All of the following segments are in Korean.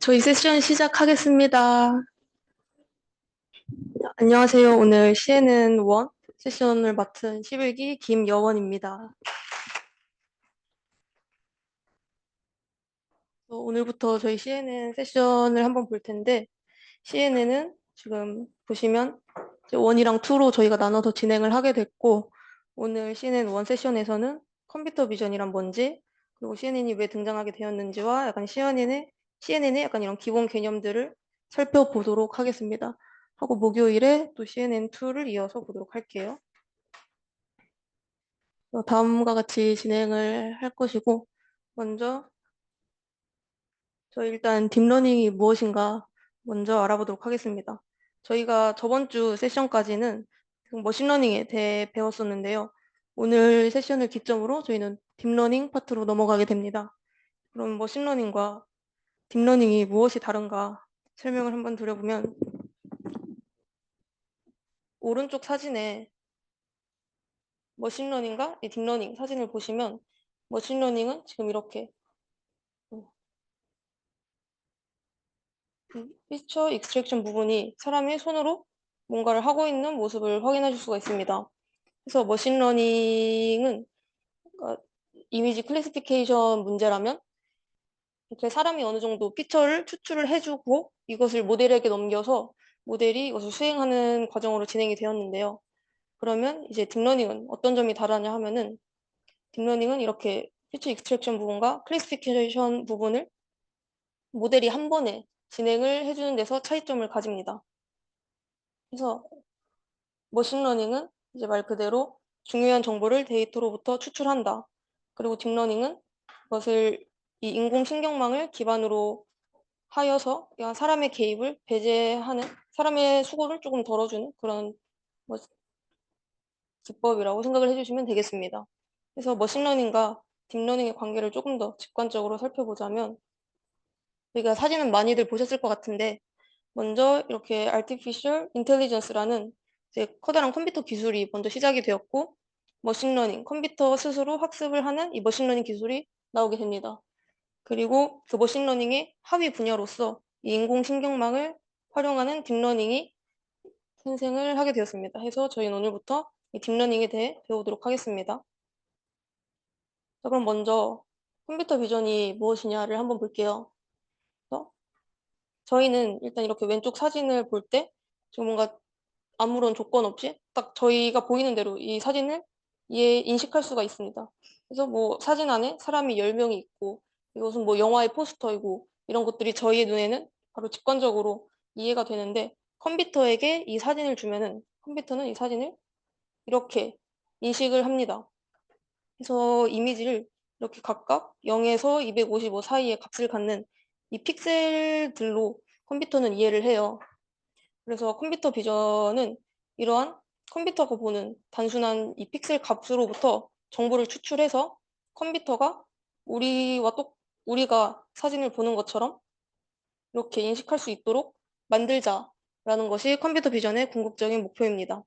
저희 세션 시작하겠습니다. 안녕하세요. 오늘 CNN1 세션을 맡은 11기 김여원입니다. 오늘부터 저희 CNN 세션을 한번 볼 텐데, CNN은 지금 보시면 1이랑 2로 저희가 나눠서 진행을 하게 됐고, 오늘 CNN1 세션에서는 컴퓨터 비전이란 뭔지, 그리고 CNN이 왜 등장하게 되었는지와 약간 CNN의 약간 이런 기본 개념들을 살펴보도록 하겠습니다. 하고 목요일에 또 CNN2를 이어서 보도록 할게요. 다음과 같이 진행을 할 것이고, 먼저 저희 일단 딥러닝이 무엇인가 먼저 알아보도록 하겠습니다. 저희가 저번 주 세션까지는 머신러닝에 대해 배웠었는데요. 오늘 세션을 기점으로 저희는 딥러닝 파트로 넘어가게 됩니다. 그럼 머신러닝과 딥러닝이 무엇이 다른가 설명을 한번 드려보면, 오른쪽 사진에 머신러닝과 이 딥러닝 사진을 보시면, 머신러닝은 지금 이렇게 피처 익스트랙션 부분이 사람이 손으로 뭔가를 하고 있는 모습을 확인하실 수가 있습니다. 그래서 머신러닝은 이미지 클래시피케이션 문제라면 이렇게 사람이 어느 정도 피처를 추출을 해주고 이것을 모델에게 넘겨서 모델이 이것을 수행하는 과정으로 진행이 되었는데요. 그러면 이제 딥러닝은 어떤 점이 다르냐 하면은, 딥러닝은 이렇게 피처 익스트랙션 부분과 클래시피케이션 부분을 모델이 한 번에 진행을 해주는 데서 차이점을 가집니다. 그래서 머신러닝은 이제 말 그대로 중요한 정보를 데이터로부터 추출한다. 그리고 딥러닝은 그것을 이 인공신경망을 기반으로 하여서 사람의 개입을 배제하는, 사람의 수고를 조금 덜어주는 그런 뭐 기법이라고 생각을 해주시면 되겠습니다. 그래서 머신러닝과 딥러닝의 관계를 조금 더 직관적으로 살펴보자면, 우리가 사진은 많이들 보셨을 것 같은데, 먼저 이렇게 Artificial Intelligence라는 이제 커다란 컴퓨터 기술이 먼저 시작이 되었고, 머신러닝, 컴퓨터 스스로 학습을 하는 이 머신러닝 기술이 나오게 됩니다. 그리고 그 머신러닝의 하위 분야로서 이 인공신경망을 활용하는 딥러닝이 탄생을 하게 되었습니다. 해서 저희는 오늘부터 이 딥러닝에 대해 배우도록 하겠습니다. 자, 그럼 먼저 컴퓨터 비전이 무엇이냐를 한번 볼게요. 저희는 일단 이렇게 왼쪽 사진을 볼 때 지금 뭔가 아무런 조건 없이 딱 저희가 보이는 대로 이 사진을 인식할 수가 있습니다. 그래서 뭐 사진 안에 사람이 10명이 있고 이것은 뭐 영화의 포스터이고 이런 것들이 저희의 눈에는 바로 직관적으로 이해가 되는데, 컴퓨터에게 이 사진을 주면은 컴퓨터는 이 사진을 이렇게 인식을 합니다. 그래서 이미지를 이렇게 각각 0에서 255 사이의 값을 갖는 이 픽셀들로 컴퓨터는 이해를 해요. 그래서 컴퓨터 비전은 이러한 컴퓨터가 보는 단순한 이 픽셀 값으로부터 정보를 추출해서 컴퓨터가 우리가 사진을 보는 것처럼 이렇게 인식할 수 있도록 만들자라는 것이 컴퓨터 비전의 궁극적인 목표입니다.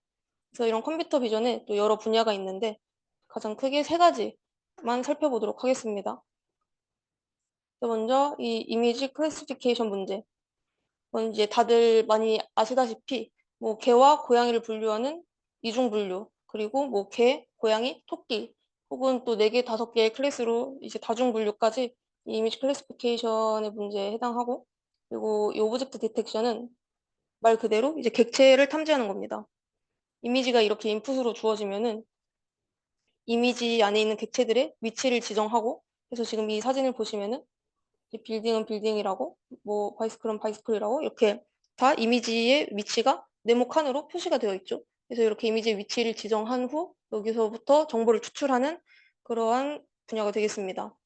그래서 이런 컴퓨터 비전에 또 여러 분야가 있는데 가장 크게 세 가지만 살펴보도록 하겠습니다. 먼저 이 이미지 클래시피케이션 문제. 이제 다들 많이 아시다시피 뭐 개와 고양이를 분류하는 이중 분류, 그리고 뭐 개, 고양이, 토끼, 혹은 또 4개, 5개의 클래스로 이제 다중 분류까지 이 이미지 클래시피케이션의 문제에 해당하고, 그리고 이 오브젝트 디텍션은 말 그대로 이제 객체를 탐지하는 겁니다. 이미지가 이렇게 인풋으로 주어지면은 이미지 안에 있는 객체들의 위치를 지정하고, 그래서 지금 이 사진을 보시면은 빌딩은 빌딩이라고, 뭐 바이스클은 바이스클이라고, 이렇게 다 이미지의 위치가 네모칸으로 표시가 되어 있죠. 그래서 이렇게 이미지의 위치를 지정한 후 여기서부터 정보를 추출하는 그러한 분야가 되겠습니다.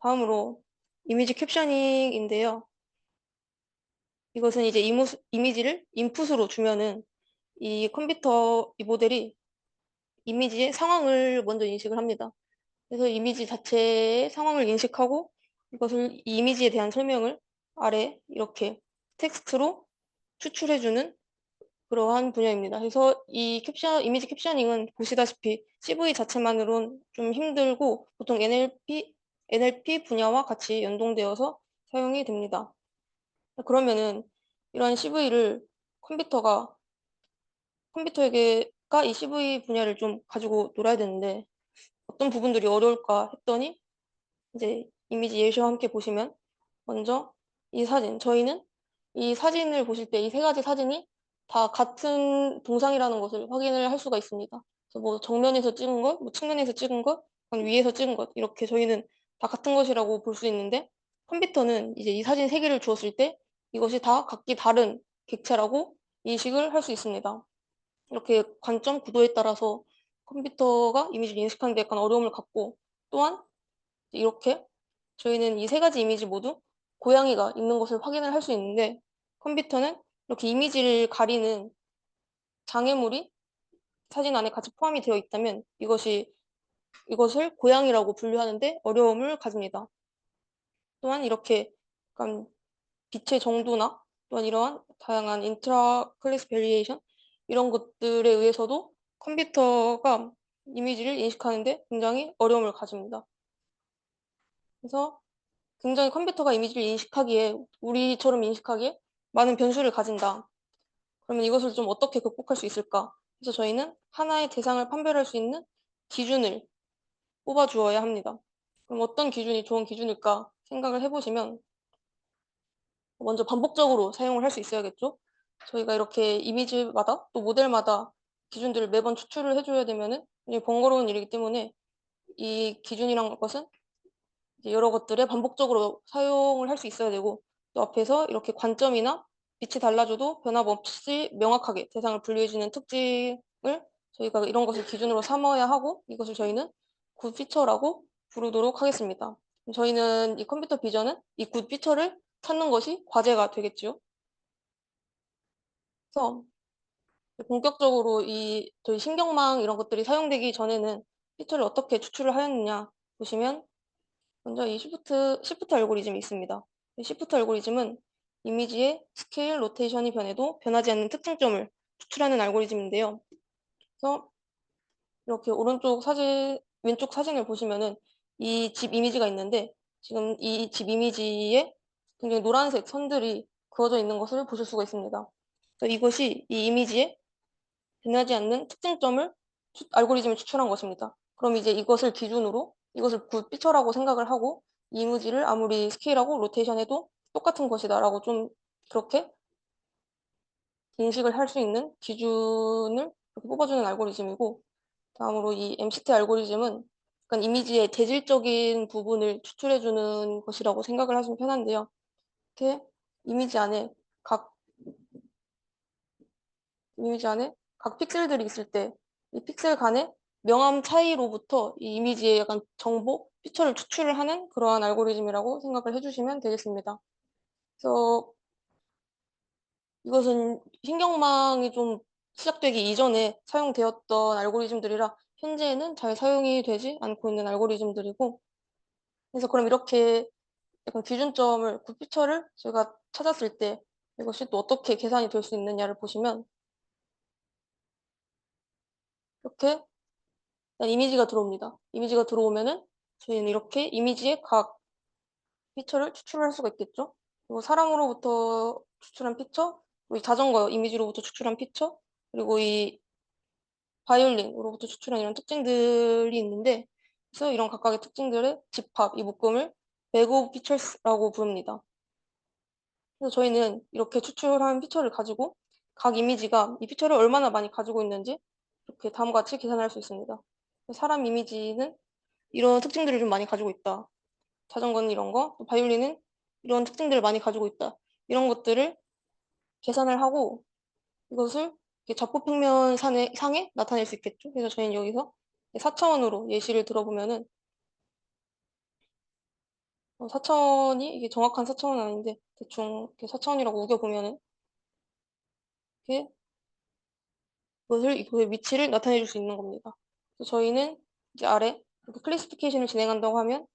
다음으로 이미지 캡셔닝인데요. 이것은 이제 이미지를 인풋으로 주면은 이 컴퓨터 이 모델이 이미지의 상황을 먼저 인식을 합니다. 그래서 이미지 자체의 상황을 인식하고 이것을 이 이미지에 대한 설명을 아래 이렇게 텍스트로 추출해주는 그러한 분야입니다. 그래서 이 이미지 캡셔닝은 보시다시피 CV 자체만으로는 좀 힘들고 보통 NLP 분야와 같이 연동되어서 사용이 됩니다. 그러면은 이런 CV를 컴퓨터에게가 이 CV 분야를 좀 가지고 놀아야 되는데 어떤 부분들이 어려울까 했더니 이제 이미지 예시와 함께 보시면 먼저 이 사진, 저희는 이 사진을 보실 때 이 세 가지 사진이 다 같은 동상이라는 것을 확인을 할 수가 있습니다. 그래서 뭐 정면에서 찍은 것, 뭐 측면에서 찍은 것, 위에서 찍은 것 이렇게 저희는 다 같은 것이라고 볼 수 있는데 컴퓨터는 이제 이 사진 세 개를 주었을 때 이것이 다 각기 다른 객체라고 인식을 할 수 있습니다. 이렇게 관점, 구도에 따라서 컴퓨터가 이미지를 인식하는 데 약간 어려움을 갖고 또한 이렇게 저희는 이 세 가지 이미지 모두 고양이가 있는 것을 확인을 할 수 있는데 컴퓨터는 이렇게 이미지를 가리는 장애물이 사진 안에 같이 포함이 되어 있다면 이것을 고양이라고 분류하는데 어려움을 가집니다. 또한 이렇게 약간 빛의 정도나 또한 이러한 다양한 인트라 클래스 베리에이션 이런 것들에 의해서도 컴퓨터가 이미지를 인식하는데 굉장히 어려움을 가집니다. 그래서 굉장히 컴퓨터가 이미지를 인식하기에 우리처럼 인식하기에 많은 변수를 가진다. 그러면 이것을 좀 어떻게 극복할 수 있을까? 그래서 저희는 하나의 대상을 판별할 수 있는 기준을 뽑아 주어야 합니다. 그럼 어떤 기준이 좋은 기준일까 생각을 해보시면 먼저 반복적으로 사용을 할 수 있어야겠죠? 저희가 이렇게 이미지마다 또 모델마다 기준들을 매번 추출을 해줘야 되면은 굉장히 번거로운 일이기 때문에 이 기준이란 것은 이제 여러 것들에 반복적으로 사용을 할 수 있어야 되고 또 앞에서 이렇게 관점이나 빛이 달라져도 변함없이 명확하게 대상을 분류해주는 특징을 저희가 이런 것을 기준으로 삼아야 하고 이것을 저희는 굿 피처라고 부르도록 하겠습니다. 저희는 이 컴퓨터 비전은 이 굿 피처를 찾는 것이 과제가 되겠죠. 그래서 본격적으로 이 저희 신경망 이런 것들이 사용되기 전에는 피처를 어떻게 추출을 하였느냐 보시면 먼저 이 시프트 알고리즘이 있습니다. 이 시프트 알고리즘은 이미지의 스케일, 로테이션이 변해도 변하지 않는 특징점을 추출하는 알고리즘인데요. 그래서 이렇게 왼쪽 사진을 보시면은 이 집 이미지가 있는데 지금 이 집 이미지에 굉장히 노란색 선들이 그어져 있는 것을 보실 수가 있습니다. 그래서 이것이 이 이미지에 변하지 않는 특징점을 알고리즘이 추출한 것입니다. 그럼 이제 이것을 기준으로 이것을 굿 피처라고 생각을 하고 이 이미지를 아무리 스케일하고 로테이션해도 똑같은 것이다라고 좀 그렇게 인식을 할 수 있는 기준을 이렇게 뽑아주는 알고리즘이고 다음으로 이 MCT 알고리즘은 약간 이미지의 대질적인 부분을 추출해주는 것이라고 생각을 하시면 편한데요. 이렇게 이미지 안에 각 이미지 안에 각 픽셀들이 있을 때 이 픽셀 간의 명암 차이로부터 이 이미지의 약간 정보, 피처를 추출을 하는 그러한 알고리즘이라고 생각을 해주시면 되겠습니다. 그래서 이것은 신경망이 좀 시작되기 이전에 사용되었던 알고리즘들이라 현재는 잘 사용이 되지 않고 있는 알고리즘들이고 그래서 그럼 이렇게 약간 기준점을, 그 피처를 제가 찾았을 때 이것이 또 어떻게 계산이 될 수 있느냐를 보시면 이렇게 이미지가 들어옵니다. 이미지가 들어오면은 저희는 이렇게 이미지의 각 피처를 추출할 수가 있겠죠. 그리고 사람으로부터 추출한 피처, 이 자전거 이미지로부터 추출한 피처, 그리고 이 바이올린으로부터 추출한 이런 특징들이 있는데 그래서 이런 각각의 특징들의 집합, 이 묶음을 bag of features라고 부릅니다. 그래서 저희는 이렇게 추출한 피처를 가지고 각 이미지가 이 피처를 얼마나 많이 가지고 있는지 이렇게 다음과 같이 계산할 수 있습니다. 사람 이미지는 이런 특징들을 좀 많이 가지고 있다. 자전거는 이런 거, 또 바이올린은 이런 특징들을 많이 가지고 있다. 이런 것들을 계산을 하고 이것을 좌표평면 상에 나타낼 수 있겠죠. 그래서 저희는 여기서 4차원으로 예시를 들어보면은 4차원이 이게 정확한 4차원은 아닌데 대충 이렇게 4차원이라고 우겨보면은 이렇게 이것의 위치를 나타내 줄 수 있는 겁니다. 그래서 저희는 이제 아래 이렇게 클래시피케이션을 진행한다고 하면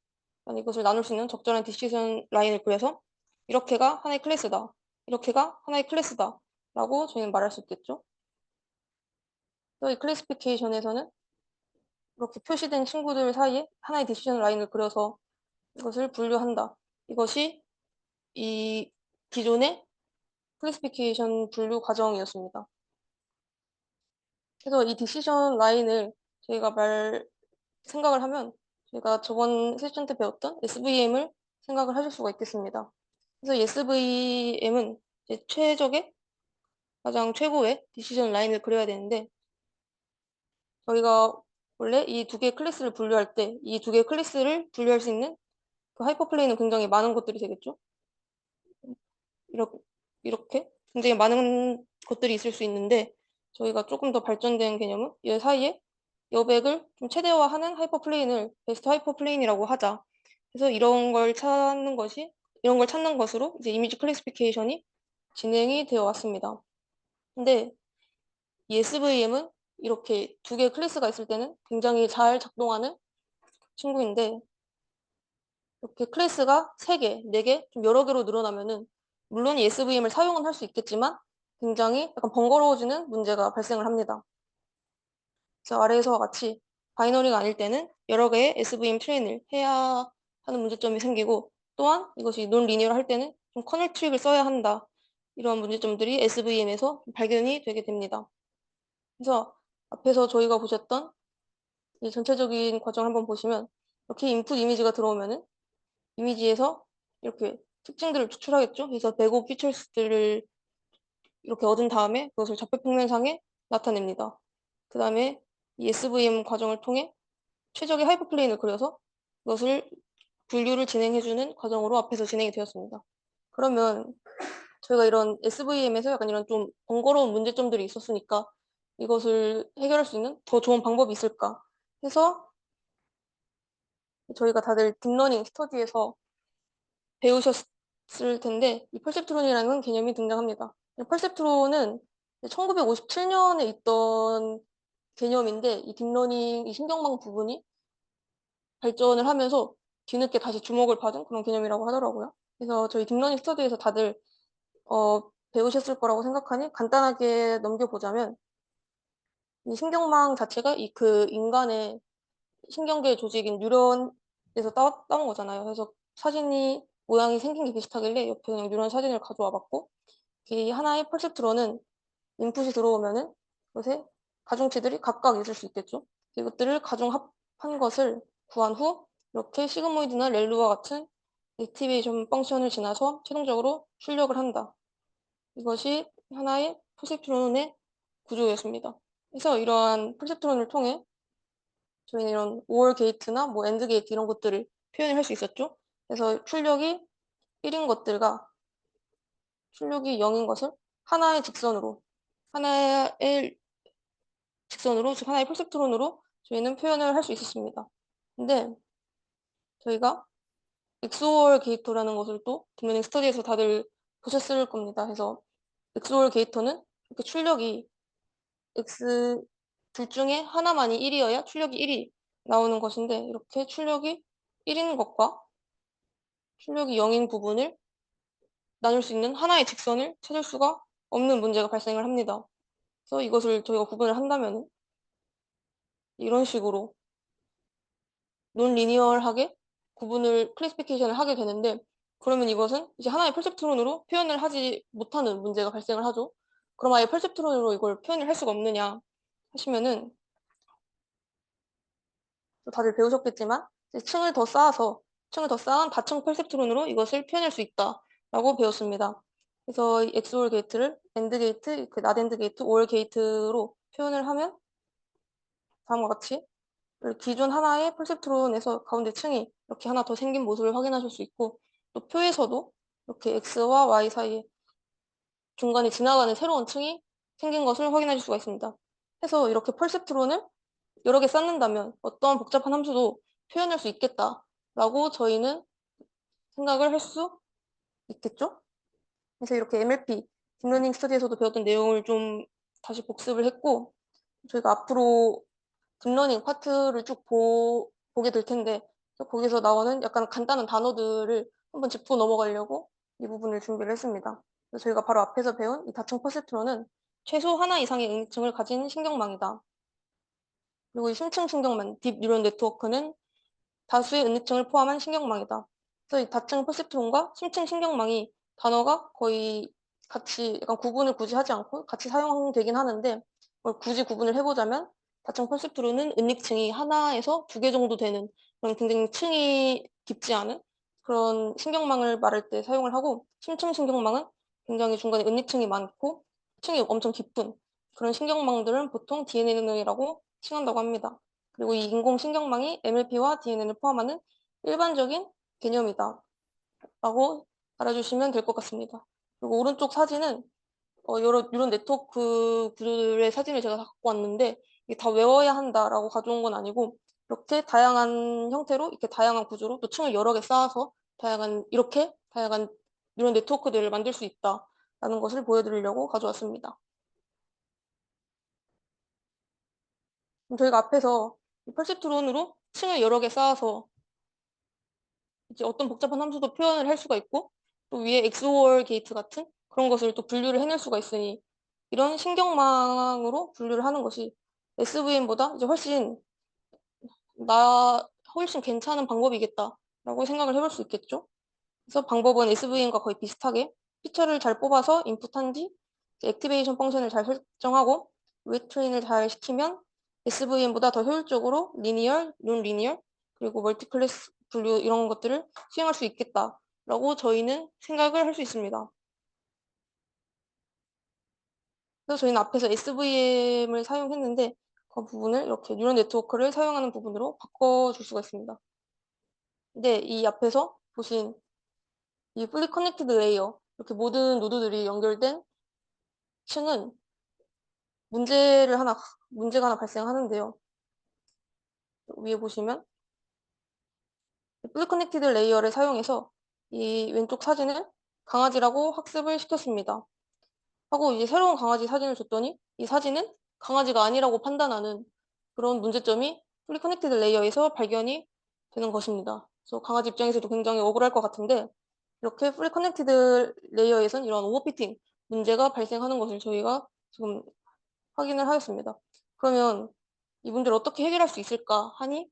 이것을 나눌 수 있는 적절한 디시전 라인을 그려서 이렇게가 하나의 클래스다. 이렇게가 하나의 클래스다. 라고 저희는 말할 수 있겠죠. 또 이 클래시피케이션에서는 이렇게 표시된 친구들 사이에 하나의 디시전 라인을 그려서 이것을 분류한다. 이것이 이 기존의 클래시피케이션 분류 과정이었습니다. 그래서 이 디시전 라인을 저희가 생각을 하면 저희가 저번 세션 때 배웠던 SVM을 생각을 하실 수가 있겠습니다. 그래서 SVM은 이제 가장 최고의 디시전 라인을 그려야 되는데, 저희가 원래 이 두 개의 클래스를 분류할 때 이 두 개의 클래스를 분류할 수 있는 그 하이퍼플레인은 굉장히 많은 것들이 되겠죠. 이렇게, 이렇게 굉장히 많은 것들이 있을 수 있는데, 저희가 조금 더 발전된 개념은 이 사이에 여백을 좀 최대화하는 하이퍼플레인을 베스트 하이퍼플레인이라고 하자. 그래서 이런 걸 찾는 것으로 이제 이미지 클래시피케이션이 진행이 되어 왔습니다. 근데 이 SVM은 이렇게 두 개의 클래스가 있을 때는 굉장히 잘 작동하는 친구인데, 이렇게 클래스가 3개, 4개, 좀 여러 개로 늘어나면은 물론 이 SVM을 사용은 할 수 있겠지만 굉장히 약간 번거로워지는 문제가 발생을 합니다. 그래서 아래에서와 같이 바이너리가 아닐 때는 여러 개의 SVM 트레인을 해야 하는 문제점이 생기고, 또한 이것이 논 리니어를 할 때는 좀 커널 트릭을 써야 한다. 이런 문제점들이 SVM에서 발견이 되게 됩니다. 그래서 앞에서 저희가 보셨던 이 전체적인 과정을 한번 보시면, 이렇게 인풋 이미지가 들어오면은 이미지에서 이렇게 특징들을 추출하겠죠. 그래서 백업 피처스들을 이렇게 얻은 다음에 그것을 좌표 평면상에 나타냅니다. 그 다음에 이 SVM 과정을 통해 최적의 하이퍼플레인을 그려서 그것을 분류를 진행해주는 과정으로 앞에서 진행이 되었습니다. 그러면 저희가 이런 SVM에서 약간 이런 좀 번거로운 문제점들이 있었으니까 이것을 해결할 수 있는 더 좋은 방법이 있을까 해서, 저희가 다들 딥러닝 스터디에서 배우셨을 텐데 이 퍼셉트론이라는 개념이 등장합니다. 퍼셉트론은 1957년에 있던 개념인데, 이 딥러닝, 이 신경망 부분이 발전을 하면서 뒤늦게 다시 주목을 받은 그런 개념이라고 하더라고요. 그래서 저희 딥러닝 스터디에서 다들 배우셨을 거라고 생각하니 간단하게 넘겨보자면, 이 신경망 자체가 그 인간의 신경계 조직인 뉴런에서 따온 거잖아요. 그래서 사진이 모양이 생긴 게 비슷하길래 옆에 그냥 뉴런 사진을 가져와 봤고, 이 하나의 퍼셉트론은 인풋이 들어오면은 그것에 가중치들이 각각 있을 수 있겠죠. 이것들을 가중합한 것을 구한 후 이렇게 시그모이드나 렐루와 같은 액티베이션 펑션을 지나서 최종적으로 출력을 한다. 이것이 하나의 퍼셉트론의 구조였습니다. 그래서 이러한 퍼셉트론을 통해 저희는 이런 OR 게이트나 뭐 AND 게이트 이런 것들을 표현을 할 수 있었죠. 그래서 출력이 1인 것들과 출력이 0인 것을 하나의 직선으로, 하나의 즉 하나의 퍼셉트론으로 저희는 표현을 할 수 있었습니다. 근데 저희가 XOR 게이터라는 것을 또 딥러닝 스터디에서 다들 보셨을 겁니다. 그래서 XOR 게이터는 이렇게 출력이 X 둘 중에 하나만이 1이어야 출력이 1이 나오는 것인데, 이렇게 출력이 1인 것과 출력이 0인 부분을 나눌 수 있는 하나의 직선을 찾을 수가 없는 문제가 발생을 합니다. 그래서 이것을 저희가 구분을 한다면 이런 식으로 논리니얼하게 구분을 클래시피케이션을 하게 되는데, 그러면 이것은 이제 하나의 퍼셉트론으로 표현을 하지 못하는 문제가 발생을 하죠. 그럼 아예 퍼셉트론으로 이걸 표현을 할 수가 없느냐 하시면은, 다들 배우셨겠지만 이제 층을 더 쌓은 다층 퍼셉트론으로 이것을 표현할 수 있다라고 배웠습니다. 그래서 이 XOR 게이트를 AND 게이트, 그 not AND 게이트, OR 게이트로 표현을 하면 다음과 같이 기존 하나의 퍼셉트론에서 가운데 층이 이렇게 하나 더 생긴 모습을 확인하실 수 있고, 또 표에서도 이렇게 X와 Y 사이에 중간에 지나가는 새로운 층이 생긴 것을 확인하실 수가 있습니다. 그래서 이렇게 퍼셉트론을 여러 개 쌓는다면 어떠한 복잡한 함수도 표현할 수 있겠다라고 저희는 생각을 할 수 있겠죠? 그래서 이렇게 MLP, 딥러닝 스터디에서도 배웠던 내용을 좀 다시 복습을 했고, 저희가 앞으로 딥러닝 파트를 쭉 보게 될 텐데, 거기서 나오는 약간 간단한 단어들을 한번 짚고 넘어가려고 이 부분을 준비를 했습니다. 그래서 저희가 바로 앞에서 배운 이 다층 퍼셉트론은 최소 하나 이상의 응층을 가진 신경망이다. 그리고 이 심층 신경망, 딥 뉴런 네트워크는 다수의 은닉층을 포함한 신경망이다. 그래서 이 다층 퍼셉트론과 심층 신경망이 단어가 거의 같이 약간 구분을 굳이 하지 않고 같이 사용되긴 하는데 굳이 구분을 해보자면 다층 퍼셉트론은 은닉층이 하나에서 두 개 정도 되는 그런 굉장히 층이 깊지 않은 그런 신경망을 말할 때 사용을 하고 심층 신경망은 굉장히 중간에 은닉층이 많고 층이 엄청 깊은 그런 신경망들은 보통 DNN이라고 칭한다고 합니다. 그리고 이 인공신경망이 MLP와 DNN을 포함하는 일반적인 개념이다 라고 알아주시면 될 것 같습니다. 그리고 오른쪽 사진은 여러 뉴런 네트워크 구조들의 사진을 제가 다 갖고 왔는데 이게 다 외워야 한다라고 가져온 건 아니고 이렇게 다양한 형태로 이렇게 다양한 구조로 또 층을 여러 개 쌓아서 이렇게 다양한 뉴런 네트워크들을 만들 수 있다라는 것을 보여드리려고 가져왔습니다. 그럼 저희가 앞에서 이 퍼셉트론으로 층을 여러 개 쌓아서 이제 어떤 복잡한 함수도 표현을 할 수가 있고 또 위에 XOR 게이트 같은 그런 것을 또 분류를 해낼 수가 있으니 이런 신경망으로 분류를 하는 것이 SVM보다 이제 훨씬 괜찮은 방법이겠다라고 생각을 해볼 수 있겠죠. 그래서 방법은 SVM과 거의 비슷하게 피처를 잘 뽑아서 인풋한 뒤 액티베이션 펑션을 잘 설정하고 웨이트 트레인을 잘 시키면 SVM보다 더 효율적으로 리니얼, 논 리니얼, 그리고 멀티클래스 분류 이런 것들을 수행할 수 있겠다라고 저희는 생각을 할 수 있습니다. 그래서 저희는 앞에서 SVM을 사용했는데 그 부분을 이렇게 뉴런 네트워크를 사용하는 부분으로 바꿔줄 수가 있습니다. 근데 이 앞에서 보신 이 fully connected layer 이렇게 모든 노드들이 연결된 층은 문제가 하나 발생하는데요. 위에 보시면 fully connected layer를 사용해서 이 왼쪽 사진을 강아지라고 학습을 시켰습니다. 하고 이제 새로운 강아지 사진을 줬더니 이 사진은 강아지가 아니라고 판단하는 그런 문제점이 fully connected layer에서 발견이 되는 것입니다. 그래서 강아지 입장에서도 굉장히 억울할 것 같은데 이렇게 fully connected layer에선 이런 오버피팅 문제가 발생하는 것을 저희가 지금 확인을 하였습니다. 그러면 이 문제를 어떻게 해결할 수 있을까 하니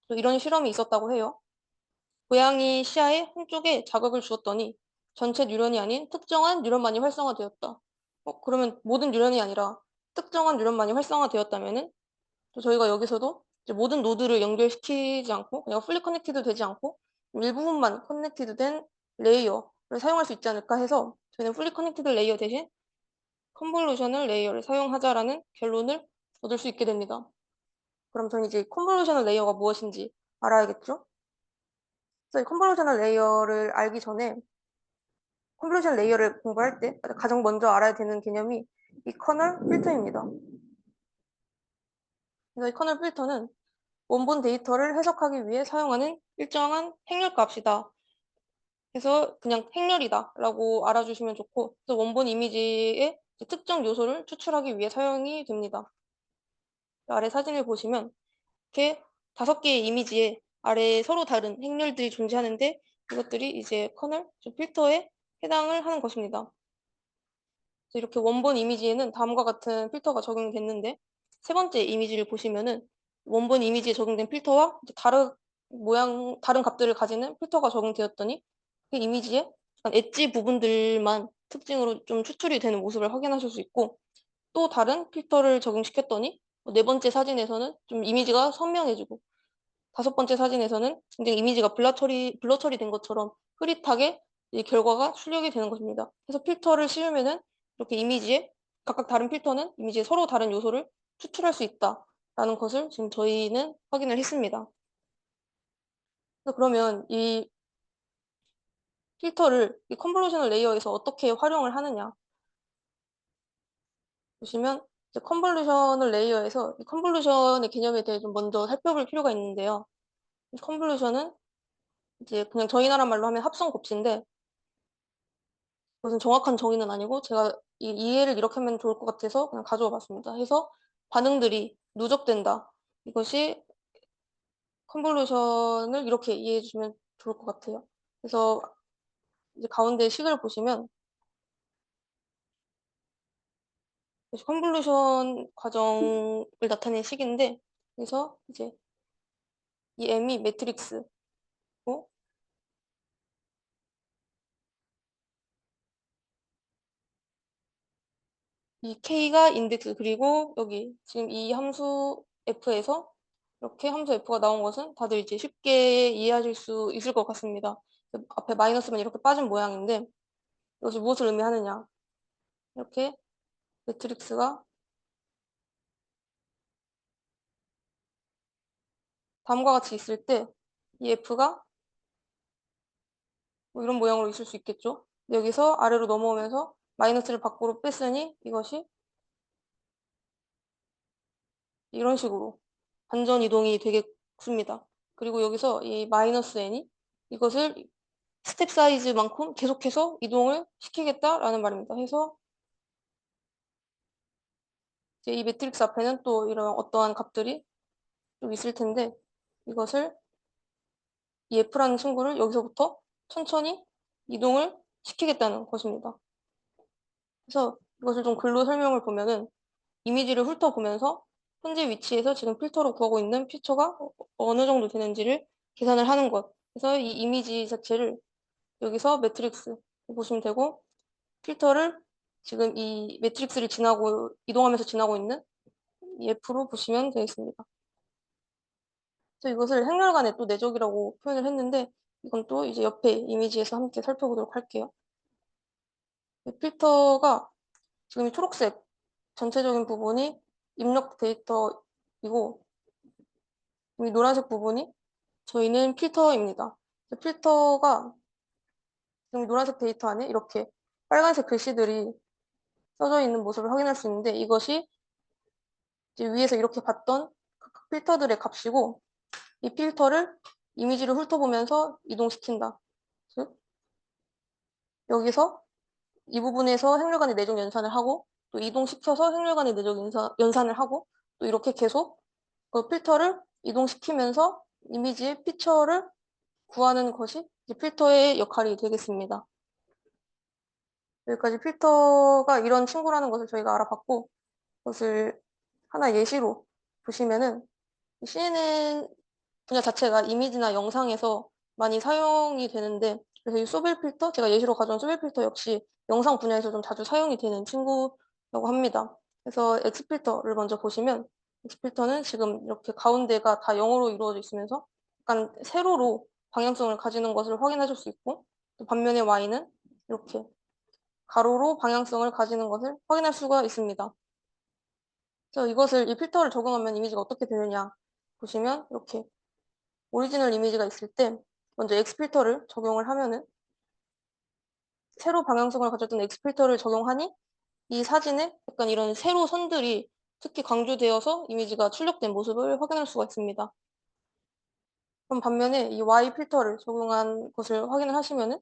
또 이런 실험이 있었다고 해요. 고양이 시야의 한쪽에 자극을 주었더니 전체 뉴런이 아닌 특정한 뉴런만이 활성화되었다. 그러면 모든 뉴런이 아니라 특정한 뉴런만이 활성화되었다면은 또 저희가 여기서도 이제 모든 노드를 연결시키지 않고 그냥 풀리 커넥티드 되지 않고 일부분만 커넥티드 된 레이어를 사용할 수 있지 않을까 해서 저희는 풀리 커넥티드 레이어 대신 컨볼루셔널 레이어를 사용하자라는 결론을 얻을 수 있게 됩니다. 그럼 저는 이제 컨볼루셔널 레이어가 무엇인지 알아야겠죠? 그래서 이 컨볼루셔널 레이어를 알기 전에 컨볼루션 레이어를 공부할 때 가장 먼저 알아야 되는 개념이 이 커널 필터입니다. 그래서 이 커널 필터는 원본 데이터를 해석하기 위해 사용하는 일정한 행렬 값이다. 그래서 그냥 행렬이다 라고 알아주시면 좋고 그래서 원본 이미지의 특정 요소를 추출하기 위해 사용이 됩니다. 아래 사진을 보시면 이렇게 5개의 이미지에 아래에 서로 다른 행렬들이 존재하는데 이것들이 이제 커널 필터에 해당을 하는 것입니다. 이렇게 원본 이미지에는 다음과 같은 필터가 적용됐는데 세 번째 이미지를 보시면은 원본 이미지에 적용된 필터와 다른 값들을 가지는 필터가 적용되었더니 그 이미지에 엣지 부분들만 특징으로 좀 추출이 되는 모습을 확인하실 수 있고 또 다른 필터를 적용시켰더니 네 번째 사진에서는 좀 이미지가 선명해지고 다섯 번째 사진에서는 굉장히 이미지가 블러 처리된 것처럼 흐릿하게 이 결과가 출력이 되는 것입니다. 그래서 필터를 씌우면은 이렇게 이미지에 각각 다른 필터는 이미지에 서로 다른 요소를 추출할 수 있다라는 것을 지금 저희는 확인을 했습니다. 그래서 그러면 이 필터를 이 컨볼루셔널 레이어에서 어떻게 활용을 하느냐 보시면 컨볼루셔널 레이어에서 이 컨볼루션의 개념에 대해 좀 먼저 살펴볼 필요가 있는데요. 이 컨볼루션은 이제 그냥 저희 나라 말로 하면 합성 곱신데 무슨 정확한 정의는 아니고 제가 이해를 이렇게 하면 좋을 것 같아서 그냥 가져와 봤습니다. 해서 반응들이 누적된다. 이것이 컨볼루션을 이렇게 이해해 주시면 좋을 것 같아요. 그래서 이제 가운데 식을 보시면 컨볼루션 과정을 나타낸 식인데 그래서 이제 이 M이 매트릭스고 이 K가 인덱스, 그리고 여기 지금 이 함수 F에서 이렇게 함수 F가 나온 것은 다들 이제 쉽게 이해하실 수 있을 것 같습니다. 앞에 마이너스만 이렇게 빠진 모양인데 이것이 무엇을 의미하느냐. 이렇게 매트릭스가 다음과 같이 있을 때 이 F가 뭐 이런 모양으로 있을 수 있겠죠. 여기서 아래로 넘어오면서 마이너스를 밖으로 뺐으니 이것이 이런 식으로 반전 이동이 되겠습니다. 그리고 여기서 이 마이너스 n이 이것을 스텝 사이즈만큼 계속해서 이동을 시키겠다라는 말입니다. 해서 이제 이 매트릭스 앞에는 또 이런 어떠한 값들이 좀 있을 텐데 이것을 이 f라는 친구를 여기서부터 천천히 이동을 시키겠다는 것입니다. 그래서 이것을 좀 글로 설명을 보면은 이미지를 훑어보면서 현재 위치에서 지금 필터로 구하고 있는 피처가 어느 정도 되는지를 계산을 하는 것. 그래서 이 이미지 자체를 여기서 매트릭스 보시면 되고 필터를 지금 이 매트릭스를 지나고 이동하면서 지나고 있는 이 F로 보시면 되겠습니다. 그래서 이것을 행렬간의 또 내적이라고 표현을 했는데 이건 또 이제 옆에 이미지에서 함께 살펴보도록 할게요. 이 필터가 지금 이 초록색 전체적인 부분이 입력 데이터이고 이 노란색 부분이 저희는 필터입니다. 필터가 지금 노란색 데이터 안에 이렇게 빨간색 글씨들이 써져 있는 모습을 확인할 수 있는데 이것이 이제 위에서 이렇게 봤던 그 필터들의 값이고 이 필터를 이미지를 훑어보면서 이동시킨다. 즉 여기서 이 부분에서 행렬간의 내적 연산을 하고 또 이동시켜서 행렬간의 내적 연산을 하고 또 이렇게 계속 그 필터를 이동시키면서 이미지의 피처를 구하는 것이 이제 필터의 역할이 되겠습니다. 여기까지 필터가 이런 친구라는 것을 저희가 알아봤고 그것을 하나 예시로 보시면은 CNN 분야 자체가 이미지나 영상에서 많이 사용이 되는데 그래서 이 소벨 필터, 제가 예시로 가져온 소벨 필터 역시 영상 분야에서 좀 자주 사용이 되는 친구라고 합니다. 그래서 X 필터를 먼저 보시면 X 필터는 지금 이렇게 가운데가 다 0으로 이루어져 있으면서 약간 세로로 방향성을 가지는 것을 확인하실 수 있고 또 반면에 Y는 이렇게 가로로 방향성을 가지는 것을 확인할 수가 있습니다. 그래서 이것을 이 필터를 적용하면 이미지가 어떻게 되느냐 보시면 이렇게 오리지널 이미지가 있을 때 먼저 X 필터를 적용을 하면은 세로 방향성을 가졌던 X 필터를 적용하니 이 사진에 약간 이런 세로 선들이 특히 강조되어서 이미지가 출력된 모습을 확인할 수가 있습니다. 그럼 반면에 이 Y 필터를 적용한 것을 확인을 하시면은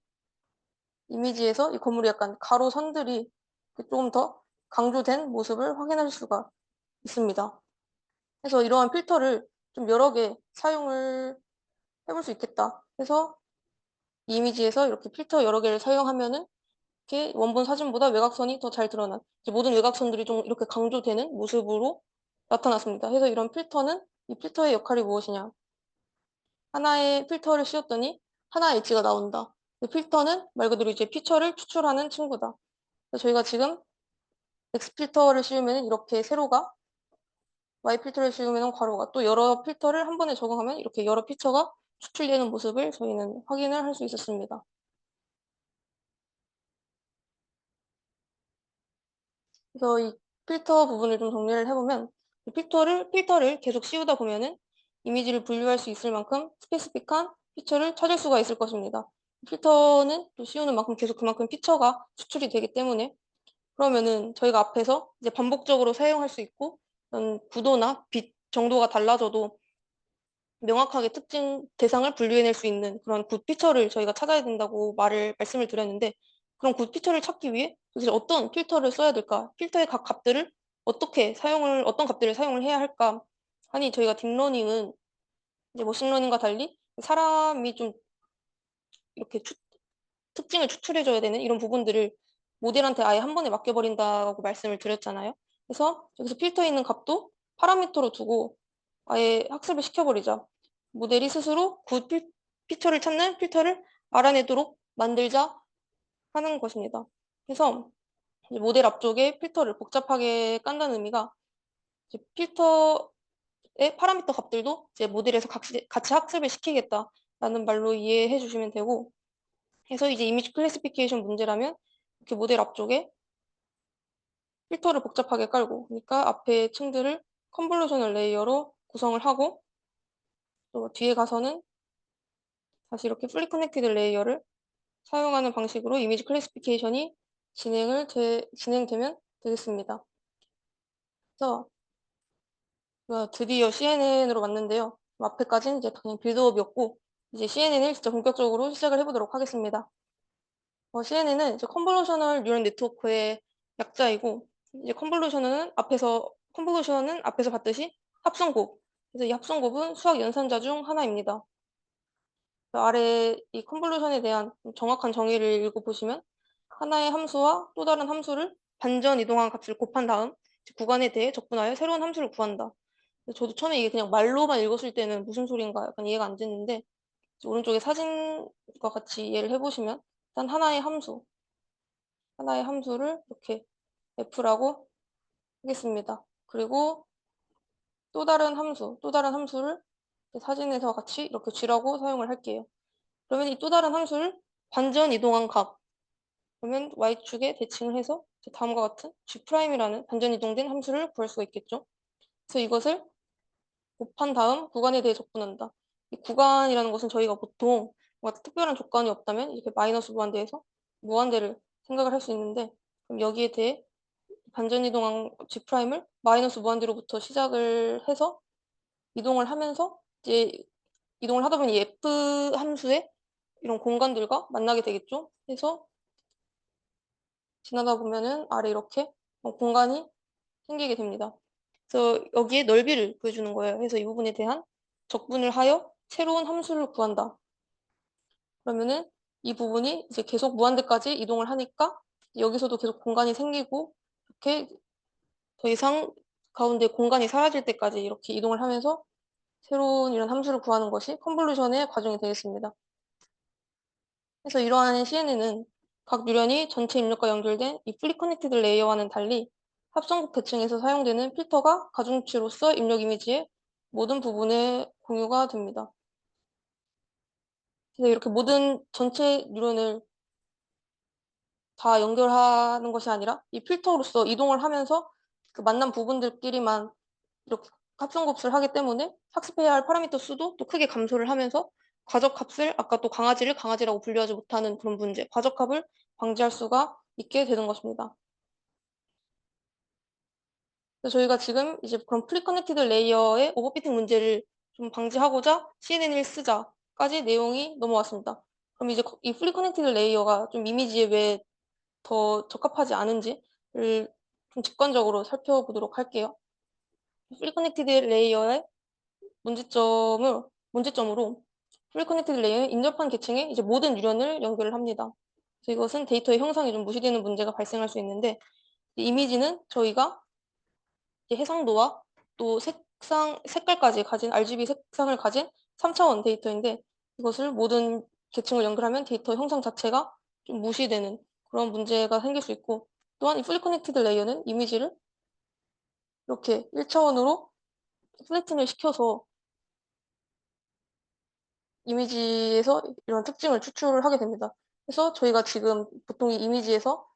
이미지에서 이 건물이 약간 가로 선들이 조금 더 강조된 모습을 확인하실 수가 있습니다. 그래서 이러한 필터를 좀 여러 개 사용을 해볼 수 있겠다. 그래서 이 이미지에서 이렇게 필터 여러 개를 사용하면은 이렇게 원본 사진보다 외곽선이 더 잘 드러난 모든 외곽선들이 좀 이렇게 강조되는 모습으로 나타났습니다. 그래서 이런 필터는 이 필터의 역할이 무엇이냐? 하나의 필터를 씌웠더니 하나의 엣지가 나온다. 그 필터는 말 그대로 이제 피처를 추출하는 친구다. 그래서 저희가 지금 X 필터를 씌우면 이렇게 세로가 Y 필터를 씌우면 괄호가 또 여러 필터를 한 번에 적용하면 이렇게 여러 피처가 추출되는 모습을 저희는 확인을 할 수 있었습니다. 그래서 이 필터 부분을 좀 정리를 해보면 이 필터를 계속 씌우다 보면은 이미지를 분류할 수 있을 만큼 스페시픽한 피처를 찾을 수가 있을 것입니다. 필터는 또 씌우는 만큼 계속 그만큼 피처가 추출이 되기 때문에 그러면은 저희가 앞에서 이제 반복적으로 사용할 수 있고 구도나 빛 정도가 달라져도 명확하게 특징 대상을 분류해낼 수 있는 그런 굿 피처를 저희가 찾아야 된다고 말씀을 드렸는데 그런 굿 피처를 찾기 위해 도대체 어떤 필터를 써야 될까? 필터의 각 값들을 어떤 값들을 사용을 해야 할까? 하니 저희가 딥러닝은 이제 머신러닝과 달리 사람이 좀 이렇게 특징을 추출해줘야 되는 이런 부분들을 모델한테 아예 한 번에 맡겨버린다고 말씀을 드렸잖아요. 그래서 여기서 필터에 있는 값도 파라미터로 두고 아예 학습을 시켜버리자. 모델이 스스로 피처를 찾는 필터를 알아내도록 만들자 하는 것입니다. 그래서 이제 모델 앞쪽에 필터를 복잡하게 깐다는 의미가 이제 필터의 파라미터 값들도 이제 모델에서 같이 학습을 시키겠다라는 말로 이해해 주시면 되고, 해서 이제 이미지 클래시피케이션 문제라면 이렇게 모델 앞쪽에 필터를 복잡하게 깔고, 그러니까 앞에 층들을 컨볼루셔널 레이어로 구성을 하고, 또 뒤에 가서는 다시 이렇게 풀리 커넥티드 레이어를 사용하는 방식으로 이미지 클래시피케이션이 진행되면 되겠습니다. 그래서 드디어 CNN으로 왔는데요. 앞에까지는 이제 그냥 빌드업이었고, 이제 CNN을 진짜 본격적으로 시작을 해보도록 하겠습니다. CNN은 이제 컨볼루셔널 뉴럴 네트워크의 약자이고, 이제 컨볼루션은 앞에서 봤듯이 합성곱. 그래서 이 합성곱은 수학 연산자 중 하나입니다. 아래 이 컨볼루션에 대한 정확한 정의를 읽어보시면, 하나의 함수와 또 다른 함수를 반전 이동한 값을 곱한 다음 구간에 대해 적분하여 새로운 함수를 구한다. 저도 처음에 이게 그냥 말로만 읽었을 때는 무슨 소린가 약간 이해가 안 됐는데, 오른쪽에 사진과 같이 이해를 해보시면 일단 하나의 함수를 이렇게 f라고 하겠습니다. 그리고 또 다른 함수를 사진에서 같이 이렇게 g라고 사용을 할게요. 그러면 이 또 다른 함수를 반전 이동한 값, 그러면 y축에 대칭을 해서 다음과 같은 g'이라는 반전 이동된 함수를 구할 수가 있겠죠. 그래서 이것을 곱한 다음 구간에 대해 적분한다. 이 구간이라는 것은 저희가 보통 뭔가 특별한 조건이 없다면 이렇게 마이너스 무한대에서 무한대를 생각을 할 수 있는데, 그럼 여기에 대해 반전 이동한 g'을 마이너스 무한대로부터 시작을 해서 이동을 하면서 이제 이동을 하다 보니 f 함수의 이런 공간들과 만나게 되겠죠. 그래서 지나다 보면은 아래 이렇게 공간이 생기게 됩니다. 그래서 여기에 넓이를 구해주는 거예요. 그래서 이 부분에 대한 적분을 하여 새로운 함수를 구한다. 그러면은 이 부분이 이제 계속 무한대까지 이동을 하니까 여기서도 계속 공간이 생기고, 이렇게 더 이상 가운데 공간이 사라질 때까지 이렇게 이동을 하면서 새로운 이런 함수를 구하는 것이 컨볼루션의 과정이 되겠습니다. 그래서 이러한 CNN은 각 뉴런이 전체 입력과 연결된 이 풀리 커넥티드 레이어와는 달리 합성국 대칭에서 사용되는 필터가 가중치로서 입력 이미지의 모든 부분에 공유가 됩니다. 그래서 이렇게 모든 전체 뉴런을 다 연결하는 것이 아니라 이 필터로서 이동을 하면서 그 만난 부분들끼리만 이렇게 합성곱수를 하기 때문에 학습해야 할 파라미터 수도 또 크게 감소를 하면서 과적값을 아까 또 강아지를 강아지라고 분류하지 못하는 그런 문제, 과적값을 방지할 수가 있게 되는 것입니다. 그래서 저희가 지금 이제 그런 프리커넥티드 레이어의 오버피팅 문제를 좀 방지하고자 CNN을 쓰자까지 내용이 넘어왔습니다. 그럼 이제 이 프리커넥티드 레이어가 좀 이미지에 왜 더 적합하지 않은지를 좀 직관적으로 살펴보도록 할게요. 프리커넥티드 레이어의 문제점으로 프리커넥티드 레이어는 인접한 계층에 이제 모든 뉴런을 연결을 합니다. 그래서 이것은 데이터의 형상이 좀 무시되는 문제가 발생할 수 있는데, 이미지는 저희가 해상도와 또 색깔까지 가진 RGB 색상을 가진 3차원 데이터인데, 이것을 모든 계층을 연결하면 데이터 형상 자체가 좀 무시되는 그런 문제가 생길 수 있고, 또한 이 풀리 커넥티드 레이어는 이미지를 이렇게 1차원으로 플래팅을 시켜서 이미지에서 이런 특징을 추출을 하게 됩니다. 그래서 저희가 지금 보통 이 이미지에서